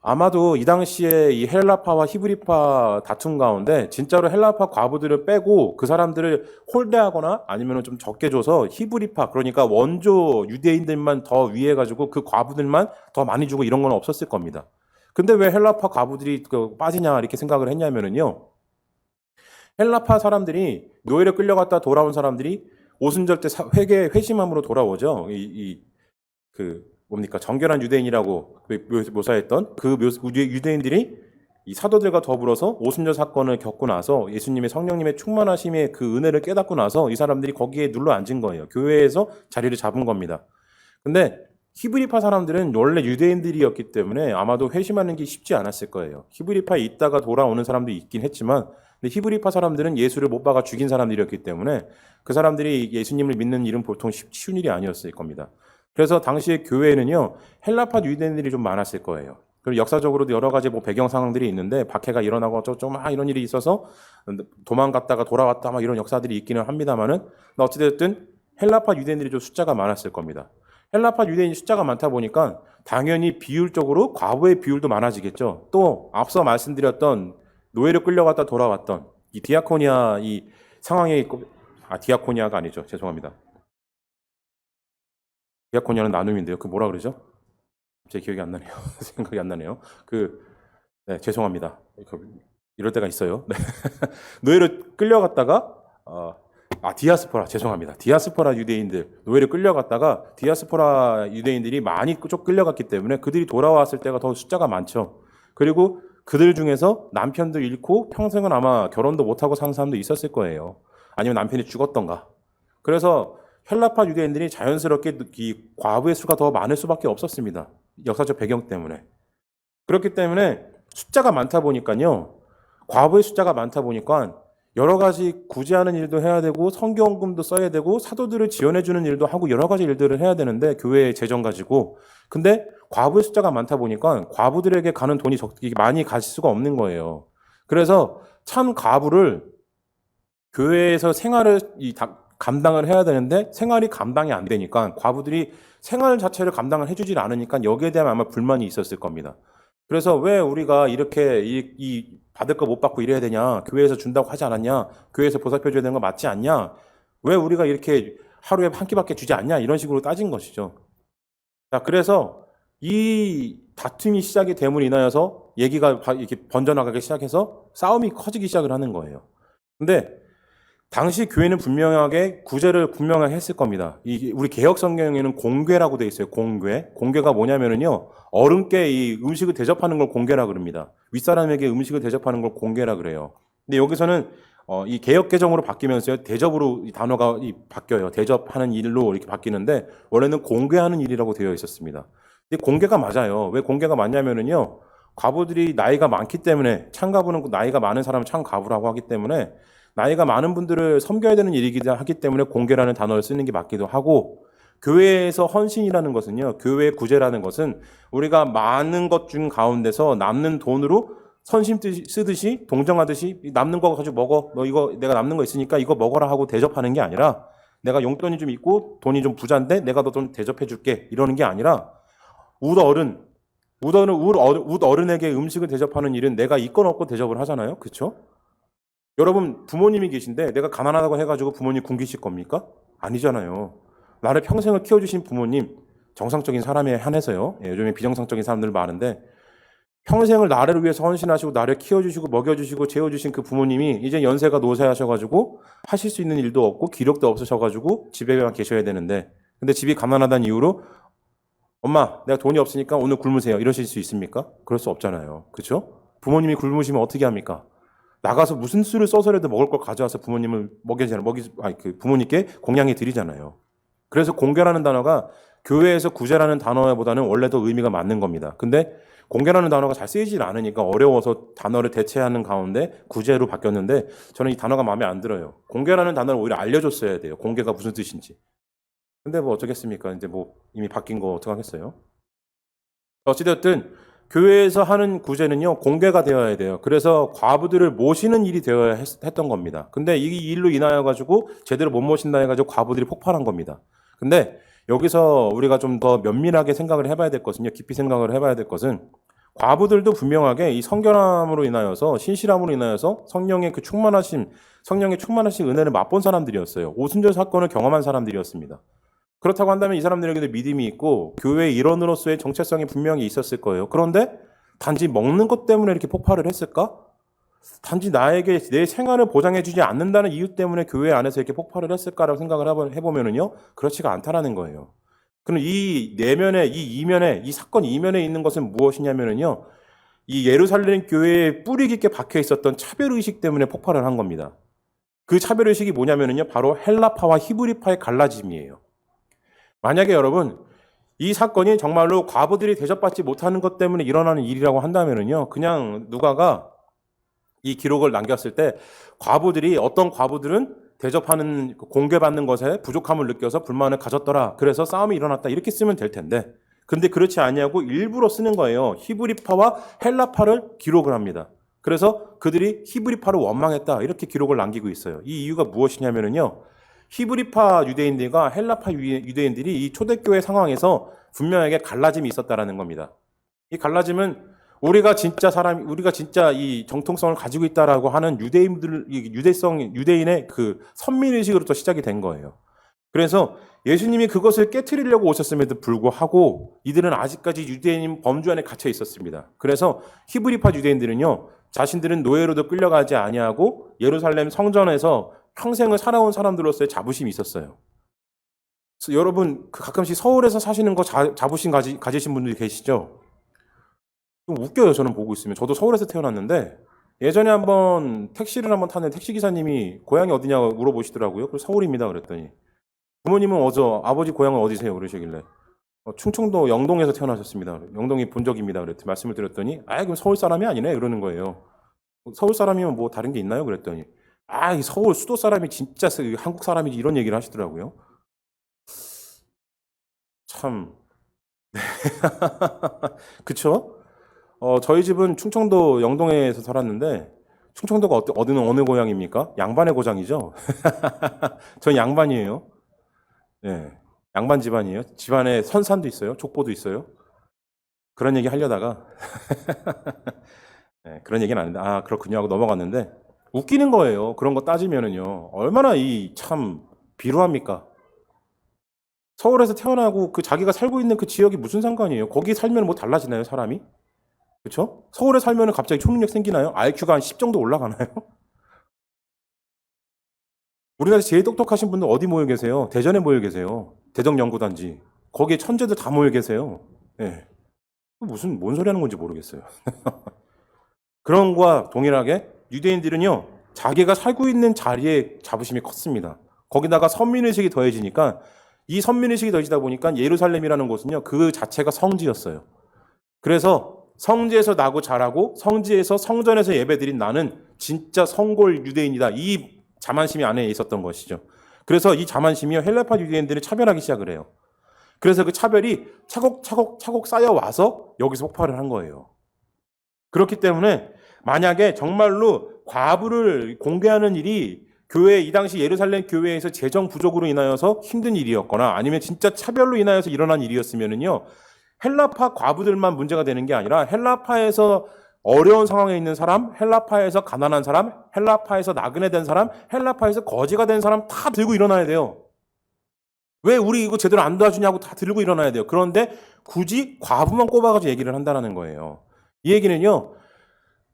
아마도 이 당시에 이 헬라파와 히브리파 다툼 가운데 진짜로 헬라파 과부들을 빼고 그 사람들을 홀대하거나 아니면 좀 적게 줘서 히브리파, 그러니까 원조 유대인들만 더 위해 가지고 그 과부들만 더 많이 주고 이런 건 없었을 겁니다. 근데 왜 헬라파 과부들이 빠지냐 이렇게 생각을 했냐면은요, 헬라파 사람들이 노예를 끌려갔다 돌아온 사람들이 오순절 때 회심함으로 돌아오죠. 뭡니까? 정결한 유대인이라고 묘사했던 그 유대인들이 이 사도들과 더불어서 오순절 사건을 겪고 나서 예수님의 성령님의 충만하심의 그 은혜를 깨닫고 나서 이 사람들이 거기에 눌러 앉은 거예요. 교회에서 자리를 잡은 겁니다. 근데 히브리파 사람들은 원래 유대인들이었기 때문에 아마도 회심하는 게 쉽지 않았을 거예요. 히브리파에 있다가 돌아오는 사람도 있긴 했지만, 근데 히브리파 사람들은 예수를 못 박아 죽인 사람들이었기 때문에 그 사람들이 예수님을 믿는 일은 보통 쉬운 일이 아니었을 겁니다. 그래서 당시의 교회에는요, 헬라파 유대인들이 좀 많았을 거예요. 그리고 역사적으로도 여러 가지 배경 상황들이 있는데 박해가 일어나고 좀 이런 일이 있어서 도망갔다가 돌아왔다 이런 역사들이 있기는 합니다만은, 어찌됐든 헬라파 유대인들이 좀 숫자가 많았을 겁니다. 헬라파 유대인이 숫자가 많다 보니까 당연히 비율적으로 과부의 비율도 많아지겠죠. 또 앞서 말씀드렸던 노예를 끌려갔다 돌아왔던 이 디아코니아 이 상황에 있고, 디아코니아가 아니죠. 죄송합니다. 디아코니아는 나눔인데요. 그 뭐라 그러죠? 제 기억이 안 나네요. 생각이 안 나네요. 네, 죄송합니다. 이럴 때가 있어요. 네. 노예를 끌려갔다가 디아스포라, 죄송합니다. 디아스포라 유대인들, 노예를 끌려갔다가 디아스포라 유대인들이 많이 쭉 끌려갔기 때문에 그들이 돌아왔을 때가 더 숫자가 많죠. 그리고 그들 중에서 남편도 잃고 평생은 아마 결혼도 못하고 사는 사람도 있었을 거예요. 아니면 남편이 죽었던가. 그래서 헬라파 유대인들이 자연스럽게 이 과부의 수가 더 많을 수밖에 없었습니다. 역사적 배경 때문에. 그렇기 때문에 숫자가 많다 보니까요, 과부의 숫자가 많다 보니까 여러 가지 구제하는 일도 해야 되고 성경금도 써야 되고 사도들을 지원해주는 일도 하고 여러 가지 일들을 해야 되는데, 교회의 재정 가지고. 근데 과부의 숫자가 많다 보니까 과부들에게 가는 돈이 많이 갈 수가 없는 거예요. 그래서 참 과부를 교회에서 생활을 감당을 해야 되는데 생활이 감당이 안 되니까 과부들이 생활 자체를 감당을 해주질 않으니까 여기에 대한 아마 불만이 있었을 겁니다. 그래서 왜 우리가 이렇게 이 받을 거 못 받고 이래야 되냐? 교회에서 준다고 하지 않았냐? 교회에서 보살펴 줘야 되는 거 맞지 않냐? 왜 우리가 이렇게 하루에 한 끼밖에 주지 않냐? 이런 식으로 따진 것이죠. 자, 그래서 이 다툼이 시작이 됨으로 인하여서 얘기가 이렇게 번져나가기 시작해서 싸움이 커지기 시작을 하는 거예요. 근데 당시 교회는 분명하게 구제를 분명하게 했을 겁니다. 우리 개혁 성경에는 공궤라고 돼 있어요. 공궤. 공궤가 뭐냐면은요, 어른께 이 음식을 대접하는 걸 공궤라 그럽니다. 윗사람에게 음식을 대접하는 걸 공궤라 그래요. 근데 여기서는 이 개혁 개정으로 바뀌면서요, 대접으로 이 단어가 바뀌어요. 대접하는 일로 이렇게 바뀌는데 원래는 공궤하는 일이라고 되어 있었습니다. 근데 공궤가 맞아요. 왜 공궤가 맞냐면은요, 과부들이 나이가 많기 때문에, 참과부는 나이가 많은 사람을 참과부라고 하기 때문에 나이가 많은 분들을 섬겨야 되는 일이기도 하기 때문에 공궤라는 단어를 쓰는 게 맞기도 하고, 교회에서 헌신이라는 것은요, 교회 구제라는 것은 우리가 많은 것 중 가운데서 남는 돈으로 선심 쓰듯이 동정하듯이 남는 거 가지고 먹어, 너 이거 내가 남는 거 있으니까 이거 먹어라 하고 대접하는 게 아니라, 내가 용돈이 좀 있고 돈이 좀 부자인데 내가 너 좀 대접해 줄게 이러는 게 아니라, 웃 어른에게 음식을 대접하는 일은 내가 있건 없건 대접을 하잖아요. 그렇죠? 여러분 부모님이 계신데 내가 가난하다고 해가지고 부모님 굶기실 겁니까? 아니잖아요. 나를 평생을 키워주신 부모님, 정상적인 사람에 한해서요. 요즘에 비정상적인 사람들 많은데, 평생을 나를 위해서 헌신하시고 나를 키워주시고 먹여주시고 재워주신 그 부모님이 이제 연세가 노쇠하셔가지고 하실 수 있는 일도 없고 기력도 없으셔가지고 집에만 계셔야 되는데, 근데 집이 가난하다는 이유로 엄마 내가 돈이 없으니까 오늘 굶으세요 이러실 수 있습니까? 그럴 수 없잖아요. 그렇죠? 부모님이 굶으시면 어떻게 합니까? 나가서 무슨 수를 써서라도 먹을 걸 가져와서 부모님을 부모님께 공양해 드리잖아요. 그래서 공개라는 단어가 교회에서 구제라는 단어보다는 원래 더 의미가 맞는 겁니다. 근데 공개라는 단어가 잘 쓰이질 않으니까 어려워서 단어를 대체하는 가운데 구제로 바뀌었는데 저는 이 단어가 마음에 안 들어요. 공개라는 단어를 오히려 알려줬어야 돼요. 공개가 무슨 뜻인지. 근데 뭐 어쩌겠습니까? 이제 뭐 이미 바뀐 거 어떡하겠어요? 어찌됐든 교회에서 하는 구제는요 공개가 되어야 돼요. 그래서 과부들을 모시는 일이 되어야 했던 겁니다. 근데 이 일로 인하여 가지고 제대로 못 모신다 해가지고 과부들이 폭발한 겁니다. 근데 여기서 우리가 좀 더 면밀하게 생각을 해봐야 될 것은요, 깊이 생각을 해봐야 될 것은 과부들도 분명하게 이 성결함으로 인하여서 신실함으로 인하여서 성령의 그 충만하심, 성령의 충만하신 은혜를 맛본 사람들이었어요. 오순절 사건을 경험한 사람들이었습니다. 그렇다고 한다면 이 사람들에게도 믿음이 있고 교회의 일원으로서의 정체성이 분명히 있었을 거예요. 그런데 단지 먹는 것 때문에 이렇게 폭발을 했을까? 단지 나에게 내 생활을 보장해주지 않는다는 이유 때문에 교회 안에서 이렇게 폭발을 했을까라고 생각을 해보면은요, 그렇지가 않다라는 거예요. 그럼 이 내면에, 이 이면에, 이 사건 이면에 있는 것은 무엇이냐면은요, 이 예루살렘 교회에 뿌리 깊게 박혀 있었던 차별의식 때문에 폭발을 한 겁니다. 그 차별의식이 뭐냐면은요, 바로 헬라파와 히브리파의 갈라짐이에요. 만약에 여러분, 이 사건이 정말로 과부들이 대접받지 못하는 것 때문에 일어나는 일이라고 한다면은요, 그냥 누가가 이 기록을 남겼을 때 과부들이 어떤 과부들은 대접하는 공개받는 것에 부족함을 느껴서 불만을 가졌더라. 그래서 싸움이 일어났다. 이렇게 쓰면 될 텐데. 근데 그렇지 아니하고 일부러 쓰는 거예요. 히브리파와 헬라파를 기록을 합니다. 그래서 그들이 히브리파를 원망했다. 이렇게 기록을 남기고 있어요. 이 이유가 무엇이냐면요. 히브리파 유대인들과 헬라파 유대인들이 이 초대교회 상황에서 분명하게 갈라짐이 있었다라는 겁니다. 이 갈라짐은 우리가 진짜 이 정통성을 가지고 있다라고 하는 유대인의 그 선민의식으로부터 시작이 된 거예요. 그래서 예수님이 그것을 깨트리려고 오셨음에도 불구하고 이들은 아직까지 유대인 범주 안에 갇혀 있었습니다. 그래서 히브리파 유대인들은요, 자신들은 노예로도 끌려가지 아니하고 예루살렘 성전에서 평생을 살아온 사람들로서의 자부심이 있었어요. 여러분, 가끔씩 서울에서 사시는 거 자부심 가지신 분들이 계시죠? 좀 웃겨요, 저는 보고 있으면. 저도 서울에서 태어났는데 예전에 한번 택시를 한번 탔는데 택시기사님이 고향이 어디냐고 물어보시더라고요. 그래서 서울입니다 그랬더니 부모님은 아버지 고향은 어디세요? 그러시길래 충청도 영동에서 태어나셨습니다. 영동이 본적입니다. 그랬더니 말씀을 드렸더니 그럼 서울 사람이 아니네 그러는 거예요. 서울 사람이면 뭐 다른 게 있나요? 그랬더니 이 서울 수도 사람이 진짜 한국 사람이지 이런 얘기를 하시더라고요. 참 그쵸? 저희 집은 충청도 영동에서 살았는데 충청도가 어느 고향입니까? 양반의 고장이죠. 전 양반이에요. 네, 양반 집안이에요. 집안에 선산도 있어요. 족보도 있어요. 그런 얘기 하려다가 네, 그런 얘기는 아닌데 그렇군요 하고 넘어갔는데 웃기는 거예요. 그런 거 따지면은요. 얼마나 참 비루합니까? 서울에서 태어나고 자기가 살고 있는 그 지역이 무슨 상관이에요? 거기 살면 뭐 달라지나요, 사람이? 그렇죠? 서울에 살면 갑자기 초능력 생기나요? IQ가 한 10 정도 올라가나요? 우리나라에서 제일 똑똑하신 분들 어디 모여 계세요? 대전에 모여 계세요. 대덕연구단지. 거기에 천재들 다 모여 계세요. 네. 뭔 소리 하는 건지 모르겠어요. 그런 거와 동일하게 유대인들은요, 자기가 살고 있는 자리에 자부심이 컸습니다. 거기다가 선민의식이 더해지니까 이 선민의식이 더해지다 보니까 예루살렘이라는 곳은요, 그 자체가 성지였어요. 그래서 성지에서 나고 자라고 성지에서 성전에서 예배드린 나는 진짜 성골 유대인이다. 이 자만심이 안에 있었던 것이죠. 그래서 이 자만심이 헬라파 유대인들을 차별하기 시작을 해요. 그래서 그 차별이 차곡차곡 쌓여와서 여기서 폭발을 한 거예요. 그렇기 때문에 만약에 정말로 과부를 공개하는 일이 이 당시 예루살렘 교회에서 재정 부족으로 인하여서 힘든 일이었거나 아니면 진짜 차별로 인하여서 일어난 일이었으면은요, 헬라파 과부들만 문제가 되는 게 아니라 헬라파에서 어려운 상황에 있는 사람, 헬라파에서 가난한 사람, 헬라파에서 나그네 된 사람, 헬라파에서 거지가 된 사람 다 들고 일어나야 돼요. 왜 우리 이거 제대로 안 도와주냐고 다 들고 일어나야 돼요. 그런데 굳이 과부만 꼽아가지고 얘기를 한다는 거예요. 이 얘기는요,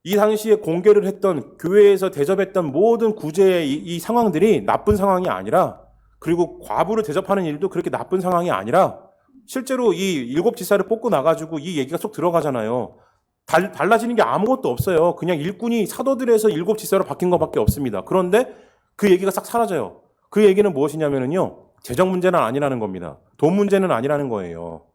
이 당시에 공개를 했던 교회에서 대접했던 모든 구제의 이 상황들이 나쁜 상황이 아니라, 그리고 과부를 대접하는 일도 그렇게 나쁜 상황이 아니라, 실제로 이 7 지사를 뽑고 나가지고 이 얘기가 쏙 들어가잖아요. 달라지는 게 아무것도 없어요. 그냥 일꾼이 사도들에서 7 지사로 바뀐 것밖에 없습니다. 그런데 그 얘기가 싹 사라져요. 그 얘기는 무엇이냐면요, 재정 문제는 아니라는 겁니다. 돈 문제는 아니라는 거예요.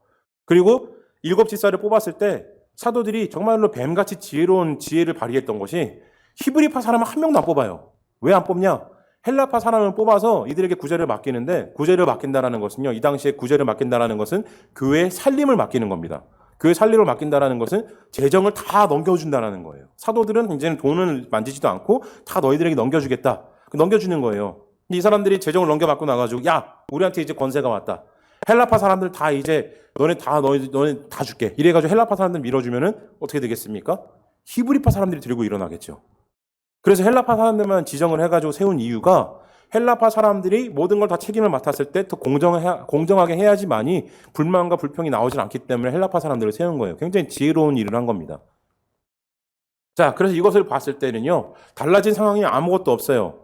그리고 일곱 집사를 뽑았을 때 사도들이 정말로 뱀같이 지혜로운 지혜를 발휘했던 것이 히브리파 사람은 한 명도 안 뽑아요. 왜 안 뽑냐? 헬라파 사람을 뽑아서 이들에게 구제를 맡기는데, 구제를 맡긴다라는 것은요, 이 당시에 구제를 맡긴다라는 것은 교회의 살림을 맡기는 겁니다. 교회 살림을 맡긴다라는 것은 재정을 다 넘겨준다라는 거예요. 사도들은 이제는 돈을 만지지도 않고 다 너희들에게 넘겨주겠다. 넘겨주는 거예요. 이 사람들이 재정을 넘겨받고 나가지고, 야, 우리한테 이제 권세가 왔다. 헬라파 사람들 다 이제 너네 다 줄게. 이래가지고 헬라파 사람들 밀어주면은 어떻게 되겠습니까? 히브리파 사람들이 들고 일어나겠죠. 그래서 헬라파 사람들만 지정을 해가지고 세운 이유가 헬라파 사람들이 모든 걸 다 책임을 맡았을 때 더 공정하게 해야지만이 불만과 불평이 나오질 않기 때문에 헬라파 사람들을 세운 거예요. 굉장히 지혜로운 일을 한 겁니다. 자, 그래서 이것을 봤을 때는요, 달라진 상황이 아무것도 없어요.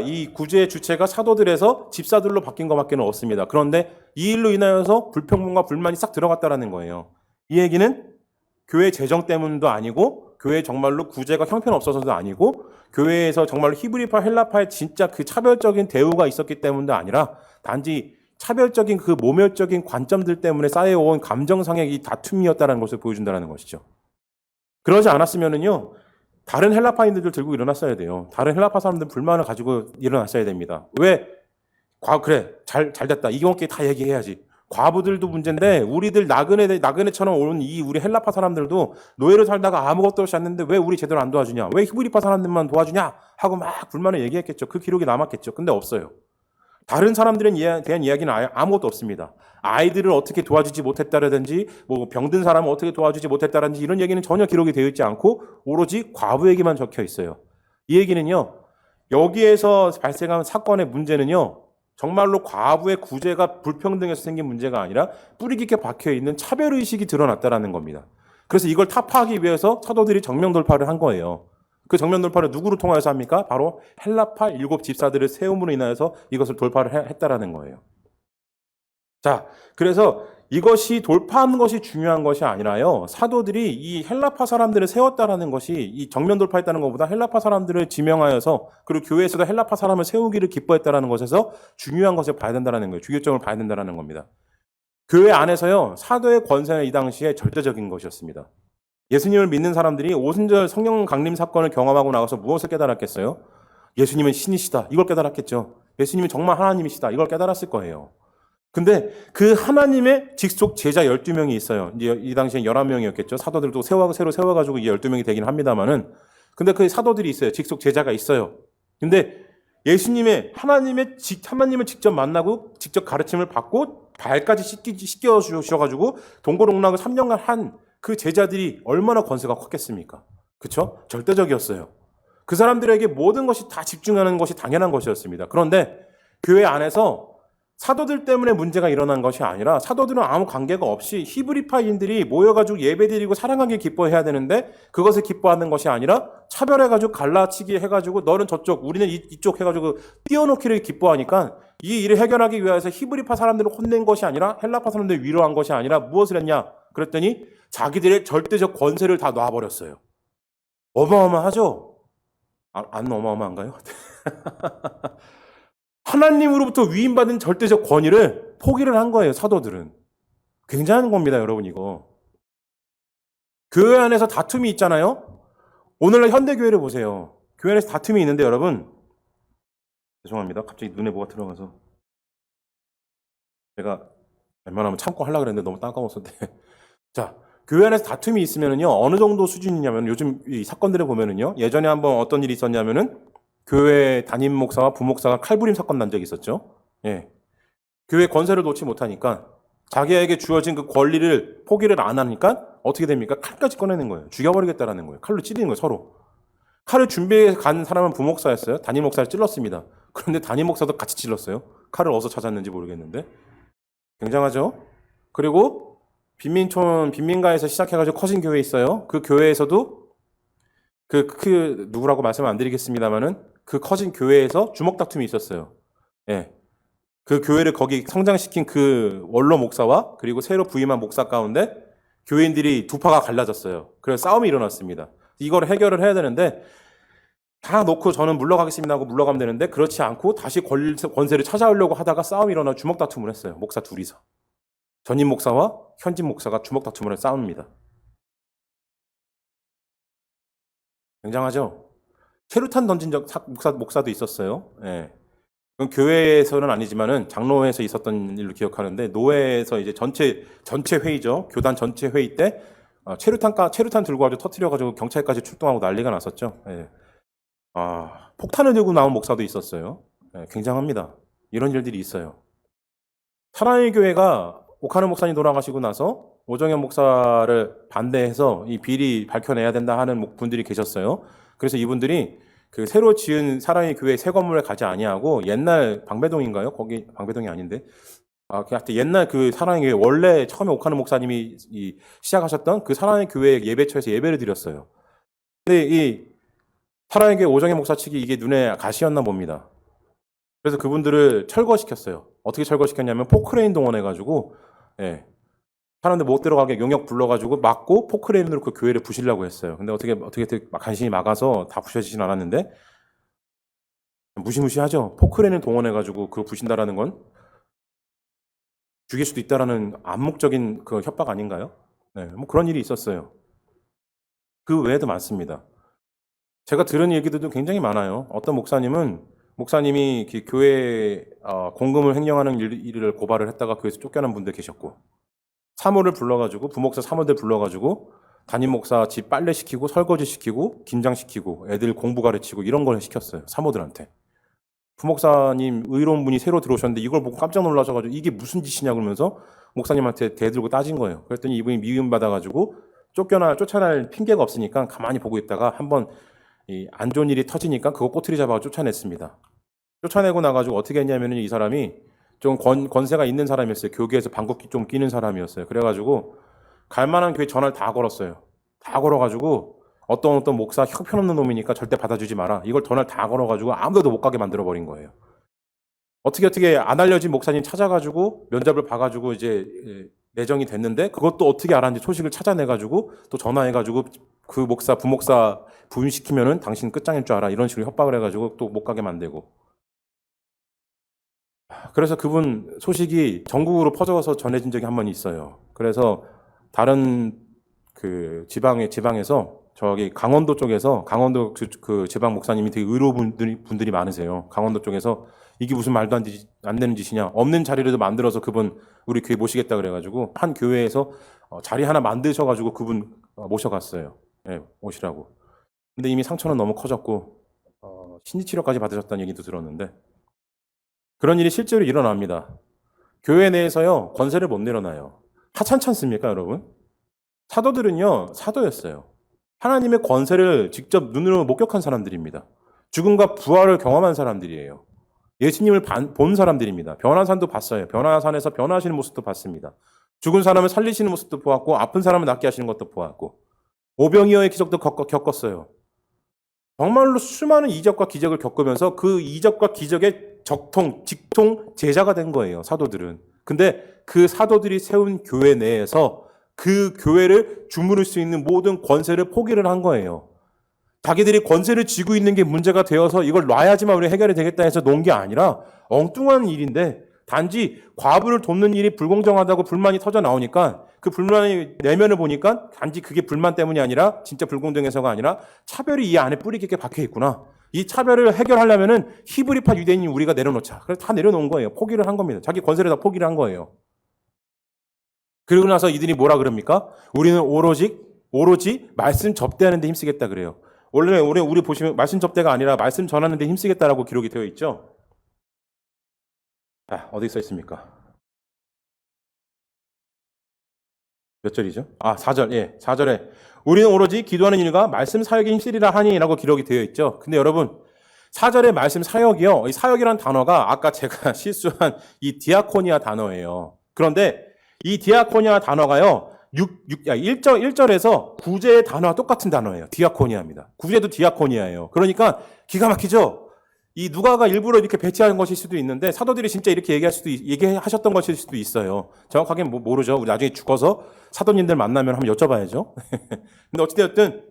이 구제의 주체가 사도들에서 집사들로 바뀐 것밖에 없습니다. 그런데 이 일로 인하여서 불평과 불만이 싹 들어갔다라는 거예요. 이 얘기는 교회 재정 때문도 아니고, 교회에 정말로 구제가 형편없어서도 아니고, 교회에서 정말로 히브리파, 헬라파의 진짜 그 차별적인 대우가 있었기 때문도 아니라, 단지 차별적인 그 모멸적인 관점들 때문에 쌓여온 감정상의 이 다툼이었다는 것을 보여준다는 것이죠. 그러지 않았으면은요, 다른 헬라파인들을 들고 일어났어야 돼요. 다른 헬라파 사람들 불만을 가지고 일어났어야 됩니다. 왜? 그래, 잘 됐다. 이경호께 다 얘기해야지. 과부들도 문제인데 우리들 나그네처럼 오는 이 우리 헬라파 사람들도 노예로 살다가 아무것도 없이 왔는데 왜 우리 제대로 안 도와주냐? 왜 히브리파 사람들만 도와주냐? 하고 막 불만을 얘기했겠죠. 그 기록이 남았겠죠. 근데 없어요. 다른 사람들에 대한 이야기는 아무것도 없습니다. 아이들을 어떻게 도와주지 못했다라든지, 뭐 병든 사람을 어떻게 도와주지 못했다라든지 이런 얘기는 전혀 기록이 되어 있지 않고 오로지 과부 얘기만 적혀 있어요. 이 얘기는요, 여기에서 발생한 사건의 문제는요, 정말로 과부의 구제가 불평등해서 생긴 문제가 아니라 뿌리 깊게 박혀있는 차별의식이 드러났다는 겁니다. 그래서 이걸 타파하기 위해서 사도들이 정면 돌파를 한 거예요. 그 정면 돌파를 누구로 통하여서 합니까? 바로 헬라파 일곱 집사들을 세움으로 인하여서 이것을 돌파를 했다라는 거예요. 자, 그래서 이것이 돌파하는 것이 중요한 것이 아니라요, 사도들이 이 헬라파 사람들을 세웠다라는 것이 이 정면 돌파했다는 것보다 헬라파 사람들을 지명하여서 그리고 교회에서도 헬라파 사람을 세우기를 기뻐했다라는 것에서 중요한 것을 봐야 된다는 거예요. 주요점을 봐야 된다는 겁니다. 교회 안에서요, 사도의 권세는 이 당시에 절대적인 것이었습니다. 예수님을 믿는 사람들이 오순절 성령 강림 사건을 경험하고 나가서 무엇을 깨달았겠어요? 예수님은 신이시다. 이걸 깨달았겠죠. 예수님은 정말 하나님이시다. 이걸 깨달았을 거예요. 근데 그 하나님의 직속 제자 12명이 있어요. 이제 이 당시엔 11명이었겠죠. 사도들도 새로 세워가지고 이제 12명이 되긴 합니다만은. 근데 그 사도들이 있어요. 직속 제자가 있어요. 근데 하나님을 직접 만나고 직접 가르침을 받고 발까지 씻겨 주셔가지고 동고동락을 3년간 한 그 제자들이 얼마나 권세가 컸겠습니까? 그쵸? 절대적이었어요. 그 사람들에게 모든 것이 다 집중하는 것이 당연한 것이었습니다. 그런데 교회 안에서 사도들 때문에 문제가 일어난 것이 아니라 사도들은 아무 관계가 없이 히브리파인들이 모여가지고 예배드리고 사랑하게 기뻐해야 되는데 그것을 기뻐하는 것이 아니라 차별해가지고 갈라치기 해가지고 너는 저쪽 우리는 이쪽 해가지고 띄워놓기를 기뻐하니까 이 일을 해결하기 위해서 히브리파 사람들을 혼낸 것이 아니라 헬라파 사람들을 위로한 것이 아니라 무엇을 했냐? 그랬더니 자기들의 절대적 권세를 다 놔버렸어요. 어마어마하죠? 안 어마어마한가요? 하나님으로부터 위임받은 절대적 권위를 포기를 한 거예요, 사도들은. 굉장한 겁니다, 여러분, 이거. 교회 안에서 다툼이 있잖아요? 오늘날 현대교회를 보세요. 교회 안에서 다툼이 있는데, 여러분. 죄송합니다. 갑자기 눈에 뭐가 들어가서. 제가 웬만하면 참고 하려고 그랬는데 너무 따가웠었는데. 자, 교회 안에서 다툼이 있으면은요, 어느 정도 수준이냐면, 요즘 이 사건들을 보면은요, 예전에 한번 어떤 일이 있었냐면은, 교회 담임 목사와 부목사가 칼부림 사건 난 적이 있었죠. 예. 교회 권세를 놓지 못하니까 자기에게 주어진 그 권리를 포기를 안 하니까 어떻게 됩니까? 칼까지 꺼내는 거예요. 죽여버리겠다라는 거예요. 칼로 찌르는 거예요, 서로. 칼을 준비해 간 사람은 부목사였어요. 담임 목사를 찔렀습니다. 그런데 담임 목사도 같이 찔렀어요. 칼을 어디서 찾았는지 모르겠는데. 굉장하죠? 그리고 빈민가에서 시작해가지고 커진 교회 있어요. 그 교회에서도 누구라고 말씀 안 드리겠습니다만은 그 커진 교회에서 주먹 다툼이 있었어요. 예. 그 교회를 거기 성장시킨 그 원로 목사와 그리고 새로 부임한 목사 가운데 교인들이 두 파가 갈라졌어요. 그래서 싸움이 일어났습니다. 이걸 해결을 해야 되는데 다 놓고 저는 물러가겠습니다 하고 물러가면 되는데 그렇지 않고 다시 권세를 찾아오려고 하다가 싸움이 일어나 주먹 다툼을 했어요. 목사 둘이서. 전임 목사와 현직 목사가 주먹 다툼을 해 싸웁니다. 굉장하죠? 최루탄 던진 목사도 있었어요. 예. 그건 교회에서는 아니지만은 장로회에서 있었던 일로 기억하는데 노회에서 이제 전체 회의죠. 교단 전체 회의 때 최루탄 들고 가지고 터트려가지고 경찰까지 출동하고 난리가 났었죠. 예. 폭탄을 들고 나온 목사도 있었어요. 예, 굉장합니다. 이런 일들이 있어요. 사랑의 교회가 오카노 목사님 돌아가시고 나서 오정현 목사를 반대해서 이 비리 밝혀내야 된다 하는 분들이 계셨어요. 그래서 이분들이 그 새로 지은 사랑의 교회 새 건물에 가지 아니하고 옛날 방배동인가요? 거기 방배동이 아닌데. 그냥 옛날 그 사랑의 교회 원래 처음에 오카노 목사님이 시작하셨던 그 사랑의 교회 예배처에서 예배를 드렸어요. 근데 이 사랑의 교회 오정현 목사 측이 이게 눈에 가시였나 봅니다. 그래서 그분들을 철거시켰어요. 어떻게 철거시켰냐면 포크레인 동원해가지고 예, 사람들 못 들어가게 용역 불러가지고 막고 포크레인으로 그 교회를 부시려고 했어요. 근데 어떻게 간신히 막아서 다 부셔지진 않았는데 무시무시하죠. 포크레인을 동원해가지고 그거 부신다라는 건 죽일 수도 있다라는 암묵적인 그 협박 아닌가요? 네, 뭐 그런 일이 있었어요. 그 외에도 많습니다. 제가 들은 얘기들도 굉장히 많아요. 어떤 목사님이 교회 공금을 횡령하는 일을 고발을 했다가 교회에서 쫓겨난 분들 계셨고, 사모를 불러가지고 부목사 사모들 불러가지고 담임 목사 집 빨래 시키고 설거지 시키고 김장 시키고 애들 공부 가르치고 이런 걸 시켰어요. 사모들한테. 부목사님 의로운 분이 새로 들어오셨는데 이걸 보고 깜짝 놀라셔가지고 이게 무슨 짓이냐 그러면서 목사님한테 대들고 따진 거예요. 그랬더니 이분이 미움 받아가지고 쫓아날 핑계가 없으니까 가만히 보고 있다가 한번 안 좋은 일이 터지니까 그거 꼬투리 잡아 쫓아냈습니다. 쫓아내고 나가지고 어떻게 했냐면 이 사람이 좀 권세가 있는 사람이었어요. 교계에서 방귀 좀 끼는 사람이었어요. 그래가지고 갈만한 교회 전화를 다 걸었어요. 다 걸어가지고 어떤 목사 형편없는 놈이니까 절대 받아주지 마라. 이걸 전화를 다 걸어가지고 아무데도 못 가게 만들어버린 거예요. 어떻게 안 알려진 목사님 찾아가지고 면접을 봐가지고 이제 내정이 됐는데 그것도 어떻게 알았는지 소식을 찾아내가지고 또 전화해가지고 그 부목사 부임시키면은 당신 끝장일 줄 알아. 이런 식으로 협박을 해가지고 또 못 가게 만들고. 그래서 그분 소식이 전국으로 퍼져서 전해진 적이 한 번 있어요. 그래서 다른 그 지방에서 저기 강원도 쪽에서 강원도 그 지방 목사님이 되게 의로운 분들이 많으세요. 강원도 쪽에서 이게 무슨 말도 안 되는 짓이냐. 없는 자리라도 만들어서 그분 우리 교회 모시겠다 그래가지고 한 교회에서 자리 하나 만드셔가지고 그분 모셔갔어요. 네, 오시라고. 근데 이미 상처는 너무 커졌고 신지치료까지 받으셨다는 얘기도 들었는데 그런 일이 실제로 일어납니다. 교회 내에서요 권세를 못 내려놔요. 하찮지 않습니까, 여러분? 사도들은요 사도였어요. 하나님의 권세를 직접 눈으로 목격한 사람들입니다. 죽음과 부활을 경험한 사람들이에요. 예수님을 본 사람들입니다. 변화산도 봤어요. 변화산에서 변화하시는 모습도 봤습니다. 죽은 사람을 살리시는 모습도 보았고 아픈 사람을 낫게 하시는 것도 보았고 오병이어의 기적도 겪었어요. 정말로 수많은 이적과 기적을 겪으면서 그 이적과 기적의 직통, 제자가 된 거예요. 사도들은. 근데 그 사도들이 세운 교회 내에서 그 교회를 주무를 수 있는 모든 권세를 포기를 한 거예요. 자기들이 권세를 쥐고 있는 게 문제가 되어서 이걸 놔야지만 우리 해결이 되겠다 해서 놓은 게 아니라 엉뚱한 일인데 단지 과부를 돕는 일이 불공정하다고 불만이 터져 나오니까 그 불만의 내면을 보니까 단지 그게 불만 때문이 아니라 진짜 불공정해서가 아니라 차별이 이 안에 뿌리 깊게 박혀 있구나. 이 차별을 해결하려면은 히브리파 유대인이 우리가 내려놓자. 그래서 다 내려놓은 거예요. 포기를 한 겁니다. 자기 권세를 다 포기를 한 거예요. 그러고 나서 이들이 뭐라 그럽니까? 우리는 오로지 말씀 접대하는 데 힘쓰겠다 그래요. 원래 우리 보시면 말씀 접대가 아니라 말씀 전하는 데 힘쓰겠다라고 기록이 되어 있죠. 어디 써 있습니까? 몇 절이죠? 4절. 예, 4절에 우리는 오로지 기도하는 일과 말씀 사역에 힘쓰리라 하니라고 기록이 되어 있죠. 근데 여러분 4절의 말씀 사역이요. 이 사역이란 단어가 아까 제가 실수한 이 디아코니아 단어예요. 그런데 이 디아코니아 단어가요. 1절에서 구제의 단어와 똑같은 단어예요. 디아코니아입니다. 구제도 디아코니아예요. 그러니까 기가 막히죠. 이 누가가 일부러 이렇게 배치한 것일 수도 있는데 사도들이 진짜 이렇게 얘기하셨던 것일 수도 있어요. 정확하게는 모르죠. 우리 나중에 죽어서 사도님들 만나면 한번 여쭤봐야죠. 근데 어찌되었든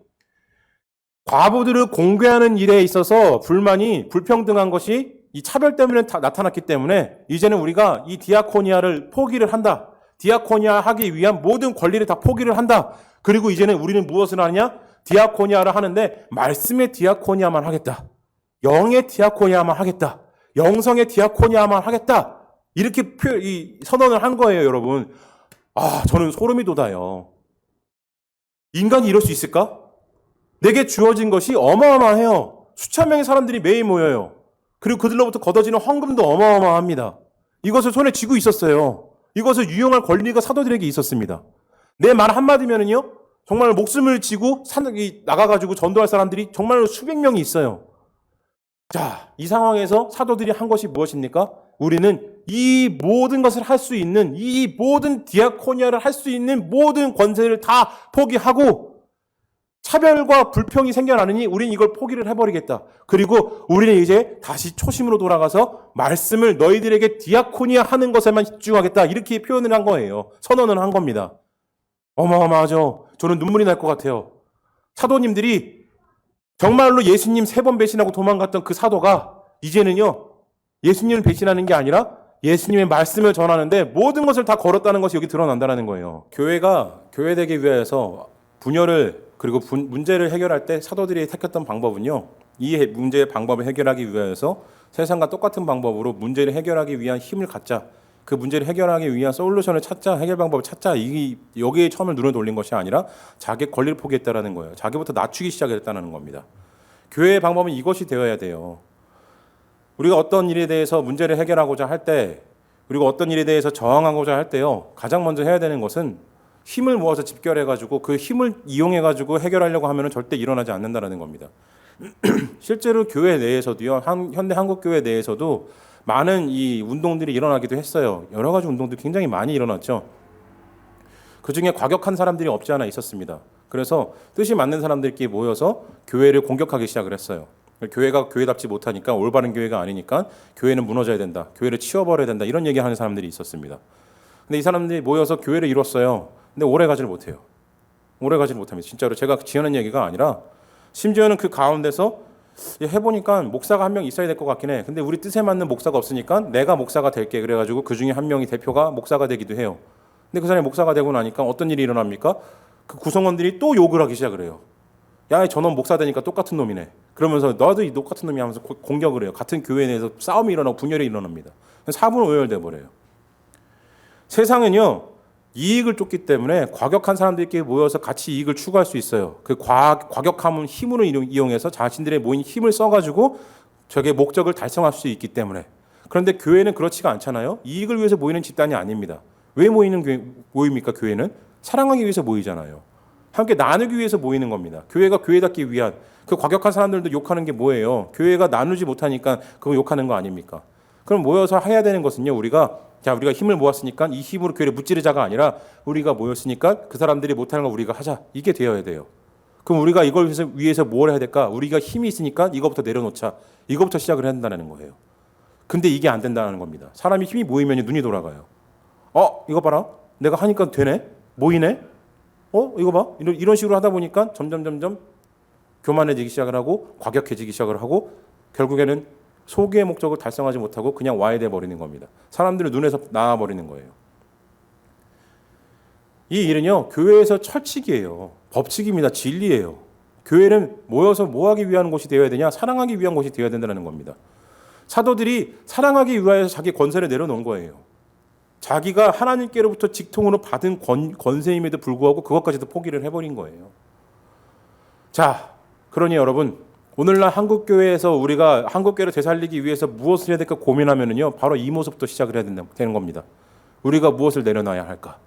과부들을 공개하는 일에 있어서 불만이 불평등한 것이 이 차별 때문에 나타났기 때문에 이제는 우리가 이 디아코니아를 포기를 한다. 디아코니아 하기 위한 모든 권리를 다 포기를 한다. 그리고 이제는 우리는 무엇을 하느냐? 디아코니아를 하는데 말씀의 디아코니아만 하겠다. 영의 디아코니아만 하겠다. 영성의 디아코니아만 하겠다. 이렇게 선언을 한 거예요, 여러분. 저는 소름이 돋아요. 인간이 이럴 수 있을까? 내게 주어진 것이 어마어마해요. 수천 명의 사람들이 매일 모여요. 그리고 그들로부터 걷어지는 헌금도 어마어마합니다. 이것을 손에 쥐고 있었어요. 이것을 유용할 권리가 사도들에게 있었습니다. 내 말 한마디면은요, 정말 목숨을 지고 나가가지고 전도할 사람들이 정말로 수백 명이 있어요. 자, 이 상황에서 사도들이 한 것이 무엇입니까? 우리는 이 모든 것을 할 수 있는, 이 모든 디아코니아를 할 수 있는 모든 권세를 다 포기하고 차별과 불평이 생겨나느니 우리는 이걸 포기를 해버리겠다. 그리고 우리는 이제 다시 초심으로 돌아가서 말씀을 너희들에게 디아코니아 하는 것에만 집중하겠다. 이렇게 표현을 한 거예요. 선언을 한 겁니다. 어마어마하죠. 저는 눈물이 날 것 같아요. 사도님들이 정말로 예수님 3번 배신하고 도망갔던 그 사도가 이제는요, 예수님을 배신하는 게 아니라 예수님의 말씀을 전하는데 모든 것을 다 걸었다는 것이 여기 드러난다는 거예요. 교회가 교회되기 위해서 분열을 그리고 문제를 해결할 때 사도들이 택했던 방법은요, 이 문제의 방법을 해결하기 위해서 세상과 똑같은 방법으로 문제를 해결하기 위한 힘을 갖자. 그 문제를 해결하기 위한 솔루션을 찾자, 해결 방법을 찾자. 여기에 처음에 눈을 돌린 것이 아니라 자기 권리를 포기했다라는 거예요. 자기부터 낮추기 시작했다는 겁니다. 교회의 방법은 이것이 되어야 돼요. 우리가 어떤 일에 대해서 문제를 해결하고자 할 때, 그리고 어떤 일에 대해서 저항하고자 할 때요, 가장 먼저 해야 되는 것은 힘을 모아서 집결해가지고 그 힘을 이용해가지고 해결하려고 하면 절대 일어나지 않는다는 겁니다. 실제로 교회 내에서도요, 현대 한국교회 내에서도 많은 이 운동들이 일어나기도 했어요. 여러 가지 운동들이 굉장히 많이 일어났죠. 그 중에 과격한 사람들이 없지 않아 있었습니다. 그래서 뜻이 맞는 사람들끼리 모여서 교회를 공격하기 시작을 했어요. 교회가 교회답지 못하니까, 올바른 교회가 아니니까 교회는 무너져야 된다. 교회를 치워버려야 된다. 이런 얘기하는 사람들이 있었습니다. 근데 이 사람들이 모여서 교회를 이뤘어요. 근데 오래 가지를 못해요. 오래 가지를 못합니다. 진짜로 제가 지어낸 얘기가 아니라, 심지어는 그 가운데서 해보니까 목사가 한 명 있어야 될 것 같긴 해. 근데 우리 뜻에 맞는 목사가 없으니까 내가 목사가 될게. 그래가지고 그 중에 한 명이 대표가 목사가 되기도 해요. 근데 그 사람이 목사가 되고 나니까 어떤 일이 일어납니까? 그 구성원들이 또 욕을 하기 시작을 해요. 야, 저놈 목사 되니까 똑같은 놈이네. 그러면서 너도 이 똑같은 놈이 하면서 공격을 해요. 같은 교회 내에서 싸움이 일어나고 분열이 일어납니다. 사분오열돼 버려요. 세상은요, 이익을 쫓기 때문에 과격한 사람들끼리 모여서 같이 이익을 추구할 수 있어요. 그 과격함은 힘으로 이용해서 자신들의 모인 힘을 써가지고 저게 목적을 달성할 수 있기 때문에. 그런데 교회는 그렇지가 않잖아요. 이익을 위해서 모이는 집단이 아닙니다. 왜 모입니까? 교회는 사랑하기 위해서 모이잖아요. 함께 나누기 위해서 모이는 겁니다. 교회가 교회답기 위한. 그 과격한 사람들도 욕하는 게 뭐예요? 교회가 나누지 못하니까 그거 욕하는 거 아닙니까? 그럼 모여서 해야 되는 것은요, 우리가 힘을 모았으니까 이 힘으로 교회를 무찌르자가 아니라, 우리가 모였으니까 그 사람들이 못하는 걸 우리가 하자. 이게 되어야 돼요. 그럼 우리가 이걸 위해서 뭘 해야 될까? 우리가 힘이 있으니까 이거부터 내려놓자. 이거부터 시작을 해야 된다는 거예요. 근데 이게 안 된다는 겁니다. 사람이 힘이 모이면 눈이 돌아가요. 이거 봐라. 내가 하니까 되네? 모이네? 이거 봐. 이런 식으로 하다 보니까 점점 교만해지기 시작을 하고, 과격해지기 시작을 하고, 결국에는 소기의 목적을 달성하지 못하고 그냥 와야 돼 버리는 겁니다. 사람들의 눈에서 나와 버리는 거예요. 이 일은요, 교회에서 철칙이에요. 법칙입니다. 진리예요. 교회는 모여서 뭐 하기 위한 곳이 되어야 되냐? 사랑하기 위한 곳이 되어야 된다는 겁니다. 사도들이 사랑하기 위하여서 자기 권세를 내려놓은 거예요. 자기가 하나님께로부터 직통으로 받은 권세임에도 불구하고 그것까지도 포기를 해버린 거예요. 자, 그러니 여러분, 오늘날 한국교회에서 우리가 한국교회를 되살리기 위해서 무엇을 해야 될까 고민하면은요, 바로 이 모습부터 시작을 해야 되는 겁니다. 우리가 무엇을 내려놔야 할까?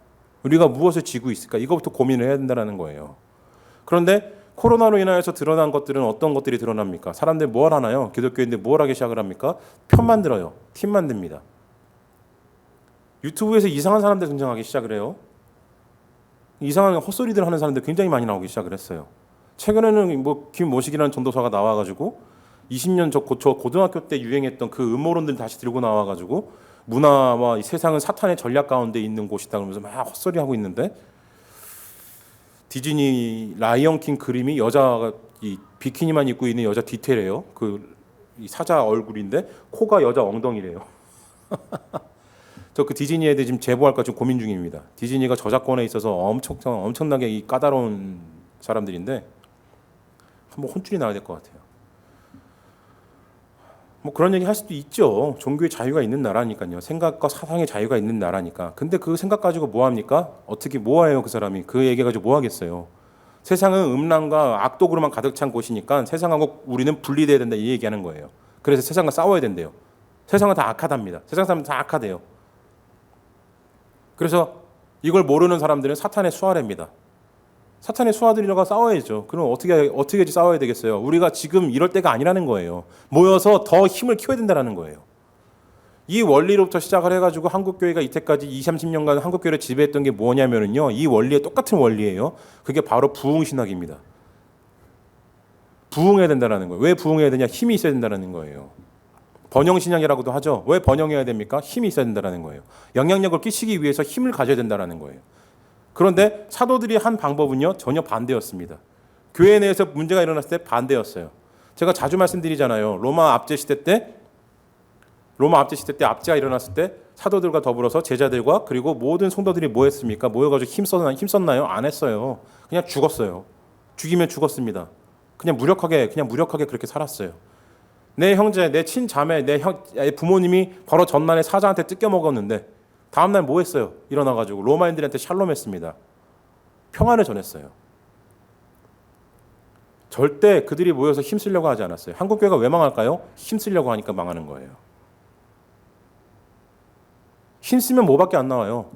우리가 무엇을 쥐고 있을까? 이것부터 고민을 해야 된다는 거예요. 그런데 코로나로 인하여서 드러난 것들은 어떤 것들이 드러납니까? 사람들이 뭘 하나요? 기독교인들 뭘 하기 시작을 합니까? 편 만들어요. 팀 만듭니다. 유튜브에서 이상한 사람들 등장하기 시작을 해요. 이상한 헛소리들 하는 사람들 굉장히 많이 나오기 시작을 했어요. 최근에는 김모식이라는 전도사가 나와가지고 20년 저 고등학교 때 유행했던 그 음모론들 다시 들고 나와가지고 문화와 이 세상은 사탄의 전략 가운데 있는 곳이다 그러면서 막 헛소리하고 있는데, 디즈니 라이언 킹 그림이 여자가 이 비키니만 입고 있는 여자 디테일이에요. 이 사자 얼굴인데 코가 여자 엉덩이래요. 저 그 디즈니 애들 지금 제보할까 지금 고민 중입니다. 디즈니가 저작권에 있어서 엄청나게 이 까다로운 사람들인데 한번 혼쭐이 나야 될 것 같아요. 뭐 그런 얘기 할 수도 있죠. 종교의 자유가 있는 나라니까요. 생각과 사상의 자유가 있는 나라니까. 근데 그 생각 가지고 뭐 합니까? 어떻게 뭐 해요, 그 사람이? 그 얘기 가지고 뭐 하겠어요? 세상은 음란과 악독으로만 가득 찬 곳이니까 세상하고 우리는 분리돼야 된다 이 얘기하는 거예요. 그래서 세상과 싸워야 된대요. 세상은 다 악하답니다. 세상 사람은 다 악하대요. 그래서 이걸 모르는 사람들은 사탄의 수하례입니다. 사탄의 수하들이라고 싸워야죠. 그럼 어떻게 싸워야 되겠어요? 우리가 지금 이럴 때가 아니라는 거예요. 모여서 더 힘을 키워야 된다는 거예요. 이 원리로부터 시작을 해가지고 한국교회가 이때까지 20, 30년간 한국교회를 지배했던 게 뭐냐면요. 이 원리에 똑같은 원리예요. 그게 바로 부흥신학입니다. 부흥해야 된다는 거예요. 왜 부흥해야 되냐? 힘이 있어야 된다는 거예요. 번영신학이라고도 하죠. 왜 번영해야 됩니까? 힘이 있어야 된다는 거예요. 영향력을 끼치기 위해서 힘을 가져야 된다는 거예요. 그런데 사도들이 한 방법은요. 전혀 반대였습니다. 교회 내에서 문제가 일어났을 때 반대였어요. 제가 자주 말씀드리잖아요. 로마 압제 시대 때 압제가 일어났을 때 사도들과 더불어서 제자들과 그리고 모든 성도들이 뭐 했습니까? 모여가지고 힘썼나요? 안 했어요. 그냥 죽었어요. 죽이면 죽었습니다. 그냥 무력하게 그렇게 살았어요. 내 형제, 내 친자매, 내 부모님이 바로 전날에 사자한테 뜯겨 먹었는데 다음날 뭐 했어요? 일어나가지고 로마인들한테 샬롬했습니다. 평안을 전했어요. 절대 그들이 모여서 힘쓰려고 하지 않았어요. 한국교회가 왜 망할까요? 힘쓰려고 하니까 망하는 거예요. 힘쓰면 뭐밖에 안 나와요.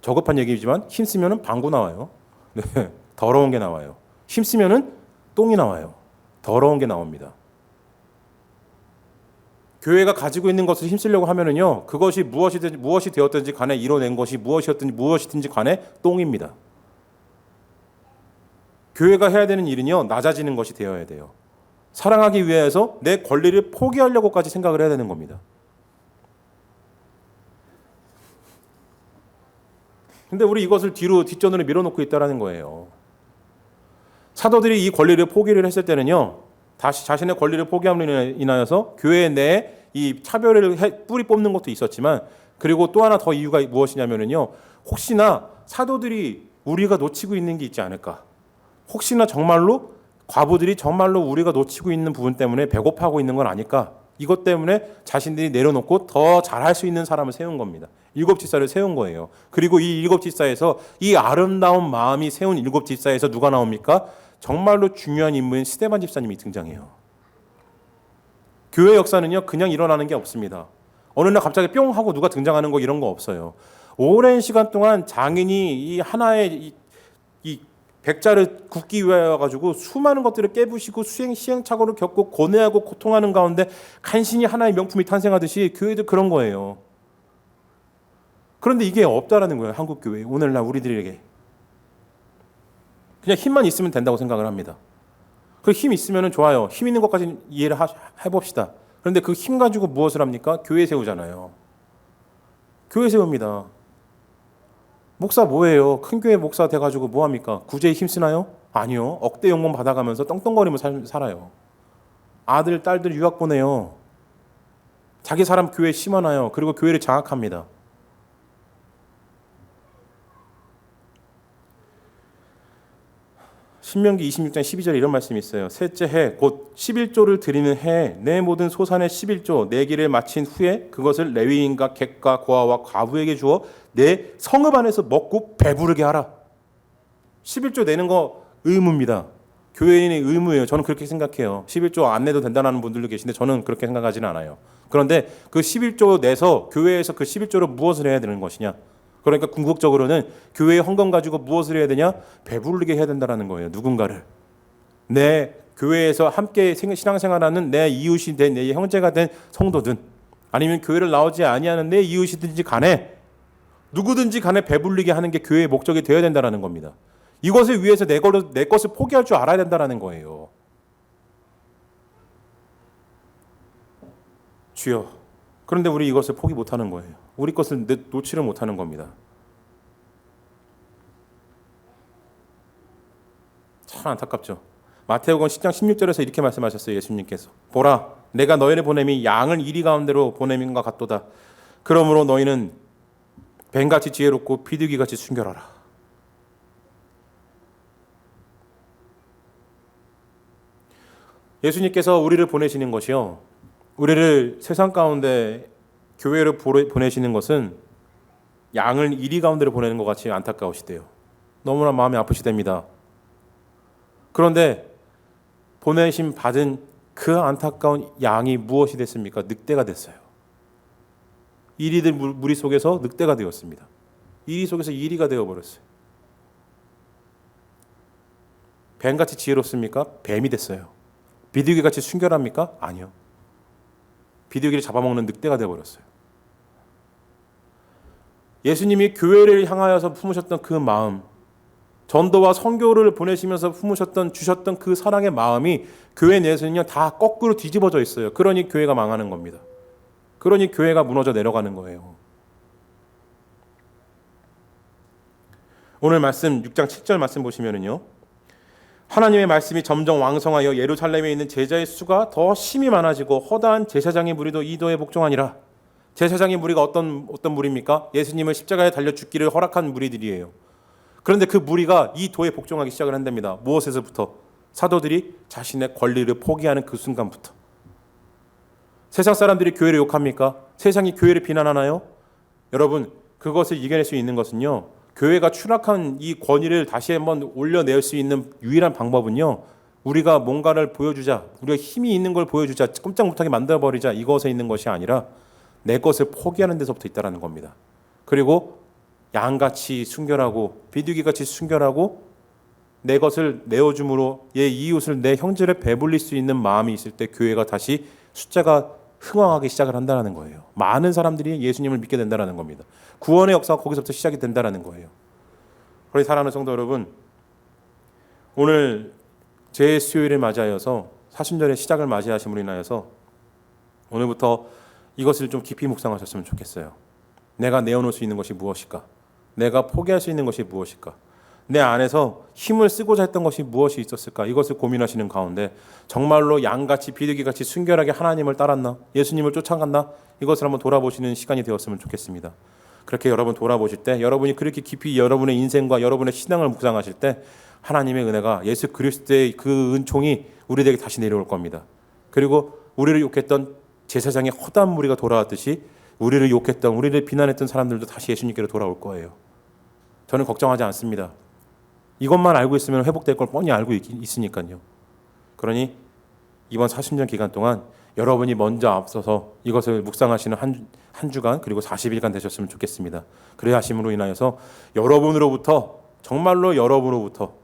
저급한 얘기지만 힘쓰면 방구 나와요. 네, 더러운 게 나와요. 힘쓰면 똥이 나와요. 더러운 게 나옵니다. 교회가 가지고 있는 것을 힘쓰려고 하면은요, 그것이 무엇이 되었든지 간에 이뤄낸 것이 무엇이든지 간에 똥입니다. 교회가 해야 되는 일은요, 낮아지는 것이 되어야 돼요. 사랑하기 위해서 내 권리를 포기하려고까지 생각을 해야 되는 겁니다. 근데 우리 이것을 뒷전으로 밀어놓고 있다는 거예요. 사도들이 이 권리를 포기를 했을 때는요, 다시 자신의 권리를 포기함으로 인하여서 교회 내에 이 차별을 뿌리 뽑는 것도 있었지만, 그리고 또 하나 더 이유가 무엇이냐면요, 혹시나 사도들이 우리가 놓치고 있는 게 있지 않을까? 혹시나 정말로 과부들이 정말로 우리가 놓치고 있는 부분 때문에 배고파하고 있는 건 아닐까? 이것 때문에 자신들이 내려놓고 더 잘할 수 있는 사람을 세운 겁니다. 일곱 집사를 세운 거예요. 그리고 이 일곱 집사에서 이 아름다운 마음이 세운 일곱 집사에서 누가 나옵니까? 정말로 중요한 인물인 스데반 집사님이 등장해요. 교회 역사는요, 그냥 일어나는 게 없습니다. 어느 날 갑자기 뿅 하고 누가 등장하는 거 이런 거 없어요. 오랜 시간 동안 장인이 이 하나의 이 백자를 굽기 위하여 가지고 수많은 것들을 깨부시고 시행착오를 겪고 고뇌하고 고통하는 가운데 간신히 하나의 명품이 탄생하듯이 교회도 그런 거예요. 그런데 이게 없다라는 거예요. 한국 교회 오늘날 우리들에게. 그냥 힘만 있으면 된다고 생각을 합니다. 그 힘 있으면 좋아요. 힘 있는 것까지 이해를 해봅시다. 그런데 그 힘 가지고 무엇을 합니까? 교회 세우잖아요. 교회 세웁니다. 목사 뭐예요? 큰 교회 목사 돼가지고 뭐합니까? 구제에 힘쓰나요? 아니요. 억대 용돈 받아가면서 떵떵거리며 살아요. 아들, 딸들 유학 보내요. 자기 사람 교회에 심어놔요. 그리고 교회를 장악합니다. 신명기 26장 12절에 이런 말씀이 있어요. 셋째 해 곧 11조를 드리는 해에 내 모든 소산의 11조 내기를 마친 후에 그것을 레위인과 객과 고아와 과부에게 주어 내 성읍 안에서 먹고 배부르게 하라. 11조 내는 거 의무입니다. 교회인의 의무예요. 저는 그렇게 생각해요. 11조 안 내도 된다는 분들도 계신데 저는 그렇게 생각하지는 않아요. 그런데 그 11조 내서 교회에서 그 11조로 무엇을 해야 되는 것이냐? 그러니까 궁극적으로는 교회의 헌금 가지고 무엇을 해야 되냐? 배부르게 해야 된다는 거예요. 누군가를. 내 교회에서 함께 신앙생활하는 내 이웃이 된 내 형제가 된 성도든 아니면 교회를 나오지 아니하는 내 이웃이든지 간에 누구든지 간에 배부르게 하는 게 교회의 목적이 되어야 된다는 겁니다. 이것을 위해서 내 것을 포기할 줄 알아야 된다는 거예요. 주여. 그런데 우리 이것을 포기 못하는 거예요. 우리 것을 놓지를 못하는 겁니다. 참 안타깝죠. 마태복음 10장 16절에서 이렇게 말씀하셨어요. 예수님께서 보라 내가 너희를 보냄이 양을 이리 가운데로 보냄인 것 같도다. 그러므로 너희는 뱀같이 지혜롭고 비둘기같이 순결하라. 예수님께서 우리를 보내시는 것이요, 우리를 세상 가운데 교회를 보내시는 것은 양을 이리 가운데로 보내는 것 같이 안타까우시대요. 너무나 마음이 아프시답니다. 그런데 보내심 받은 그 안타까운 양이 무엇이 됐습니까? 늑대가 됐어요. 이리들 무리 속에서 늑대가 되었습니다. 이리 속에서 이리가 되어버렸어요. 뱀같이 지혜롭습니까? 뱀이 됐어요. 비둘기같이 순결합니까? 아니요. 비둘기를 잡아먹는 늑대가 되어버렸어요. 예수님이 교회를 향하여서 품으셨던 그 마음, 전도와 선교를 보내시면서 주셨던 그 사랑의 마음이 교회 내에서는요 다 거꾸로 뒤집어져 있어요. 그러니 교회가 망하는 겁니다. 그러니 교회가 무너져 내려가는 거예요. 오늘 말씀 6장 7절 말씀 보시면은요, 하나님의 말씀이 점점 왕성하여 예루살렘에 있는 제자의 수가 더 심히 많아지고 허다한 제사장의 무리도 이도에 복종하니라. 제사장의 무리가 어떤 무리입니까? 예수님을 십자가에 달려 죽기를 허락한 무리들이에요. 그런데 그 무리가 이 도에 복종하기 시작을 한답니다. 무엇에서부터? 사도들이 자신의 권리를 포기하는 그 순간부터. 세상 사람들이 교회를 욕합니까? 세상이 교회를 비난하나요? 여러분, 그것을 이겨낼 수 있는 것은요, 교회가 추락한 이 권위를 다시 한번 올려낼 수 있는 유일한 방법은요, 우리가 뭔가를 보여주자, 우리가 힘이 있는 걸 보여주자, 꼼짝 못하게 만들어버리자, 이것에 있는 것이 아니라 내 것을 포기하는 데서부터 있다는 겁니다. 그리고 양같이 순결하고 비둘기같이 순결하고 내 것을 내어줌으로 이웃을 내 형제를 배불릴 수 있는 마음이 있을 때 교회가 다시 숫자가 흥황하기 시작을 한다는 거예요. 많은 사람들이 예수님을 믿게 된다는 겁니다. 구원의 역사가 거기서부터 시작이 된다는 거예요. 그래서 사랑하는 성도 여러분, 오늘 제 수요일을 맞이하여서 사순절의 시작을 맞이하심으로 인하여서 오늘부터 이것을 좀 깊이 묵상하셨으면 좋겠어요. 내가 내어놓을 수 있는 것이 무엇일까? 내가 포기할 수 있는 것이 무엇일까? 내 안에서 힘을 쓰고자 했던 것이 무엇이 있었을까? 이것을 고민하시는 가운데 정말로 양같이 비둘기같이 순결하게 하나님을 따랐나? 예수님을 쫓아갔나? 이것을 한번 돌아보시는 시간이 되었으면 좋겠습니다. 그렇게 여러분 돌아보실 때, 여러분이 그렇게 깊이 여러분의 인생과 여러분의 신앙을 묵상하실 때 하나님의 은혜가 예수 그리스도의 그 은총이 우리에게 다시 내려올 겁니다. 그리고 우리를 욕했던 제사장의 허다한 무리가 돌아왔듯이 우리를 욕했던, 우리를 비난했던 사람들도 다시 예수님께로 돌아올 거예요. 저는 걱정하지 않습니다. 이것만 알고 있으면 회복될 걸 뻔히 알고 있으니까요. 그러니 이번 사순절 기간 동안 여러분이 먼저 앞서서 이것을 묵상하시는 한 주간 그리고 40일간 되셨으면 좋겠습니다. 그래야 하심으로 인하여서 여러분으로부터, 정말로 여러분으로부터,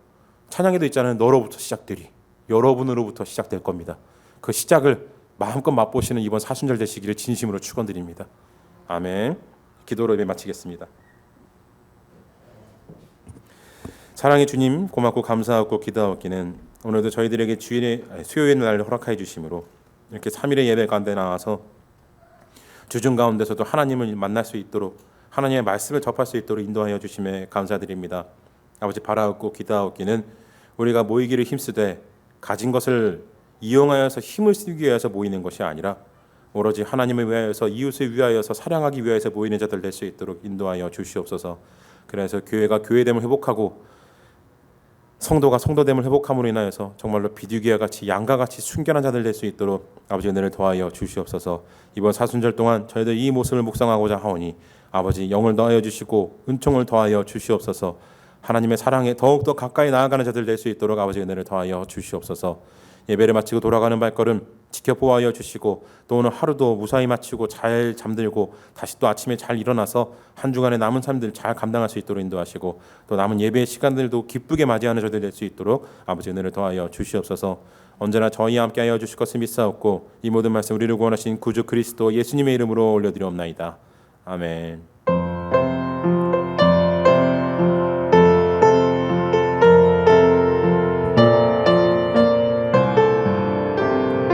찬양에도 있잖아요. 너로부터 시작되리. 여러분으로부터 시작될 겁니다. 그 시작을 마음껏 맛보시는 이번 사순절 되시기를 진심으로 축원드립니다. 아멘. 기도로 예배 마치겠습니다. 사랑의 주님, 고맙고 감사하고 기도하옵기는 오늘도 저희들에게 수요일 날 허락하여 주심으로 이렇게 3일의 예배 가운데 나와서 주중 가운데서도 하나님을 만날 수 있도록, 하나님의 말씀을 접할 수 있도록 인도하여 주심에 감사드립니다. 아버지, 바라옵고 기도하옵기는 우리가 모이기를 힘쓰되 가진 것을 이용하여서 힘을 쓰기 위해서 모이는 것이 아니라 오로지 하나님을 위하여서, 이웃을 위하여서, 사랑하기 위하여서 모이는 자들 될 수 있도록 인도하여 주시옵소서. 그래서 교회가 교회됨을 회복하고 성도가 성도됨을 회복함으로 인하여서 정말로 비둘기와 같이 양과 같이 순결한 자들 될 수 있도록 아버지 은혜를 더하여 주시옵소서. 이번 사순절 동안 저희들 이 모습을 묵상하고자 하오니 아버지 영을 더하여 주시고 은총을 더하여 주시옵소서. 하나님의 사랑에 더욱더 가까이 나아가는 자들 될 수 있도록 아버지 은혜를 더하여 주시옵소서. 예배를 마치고 돌아가는 발걸음 지켜보아여 주시고 또 오늘 하루도 무사히 마치고 잘 잠들고 다시 또 아침에 잘 일어나서 한 주간의 남은 삶들 잘 감당할 수 있도록 인도하시고 또 남은 예배의 시간들도 기쁘게 맞이하는 저들 될 수 있도록 아버지 은혜를 더하여 주시옵소서. 언제나 저희와 함께하여 주실 것을 믿사옵고 이 모든 말씀 우리를 구원하신 구주 그리스도 예수님의 이름으로 올려드리옵나이다. 아멘.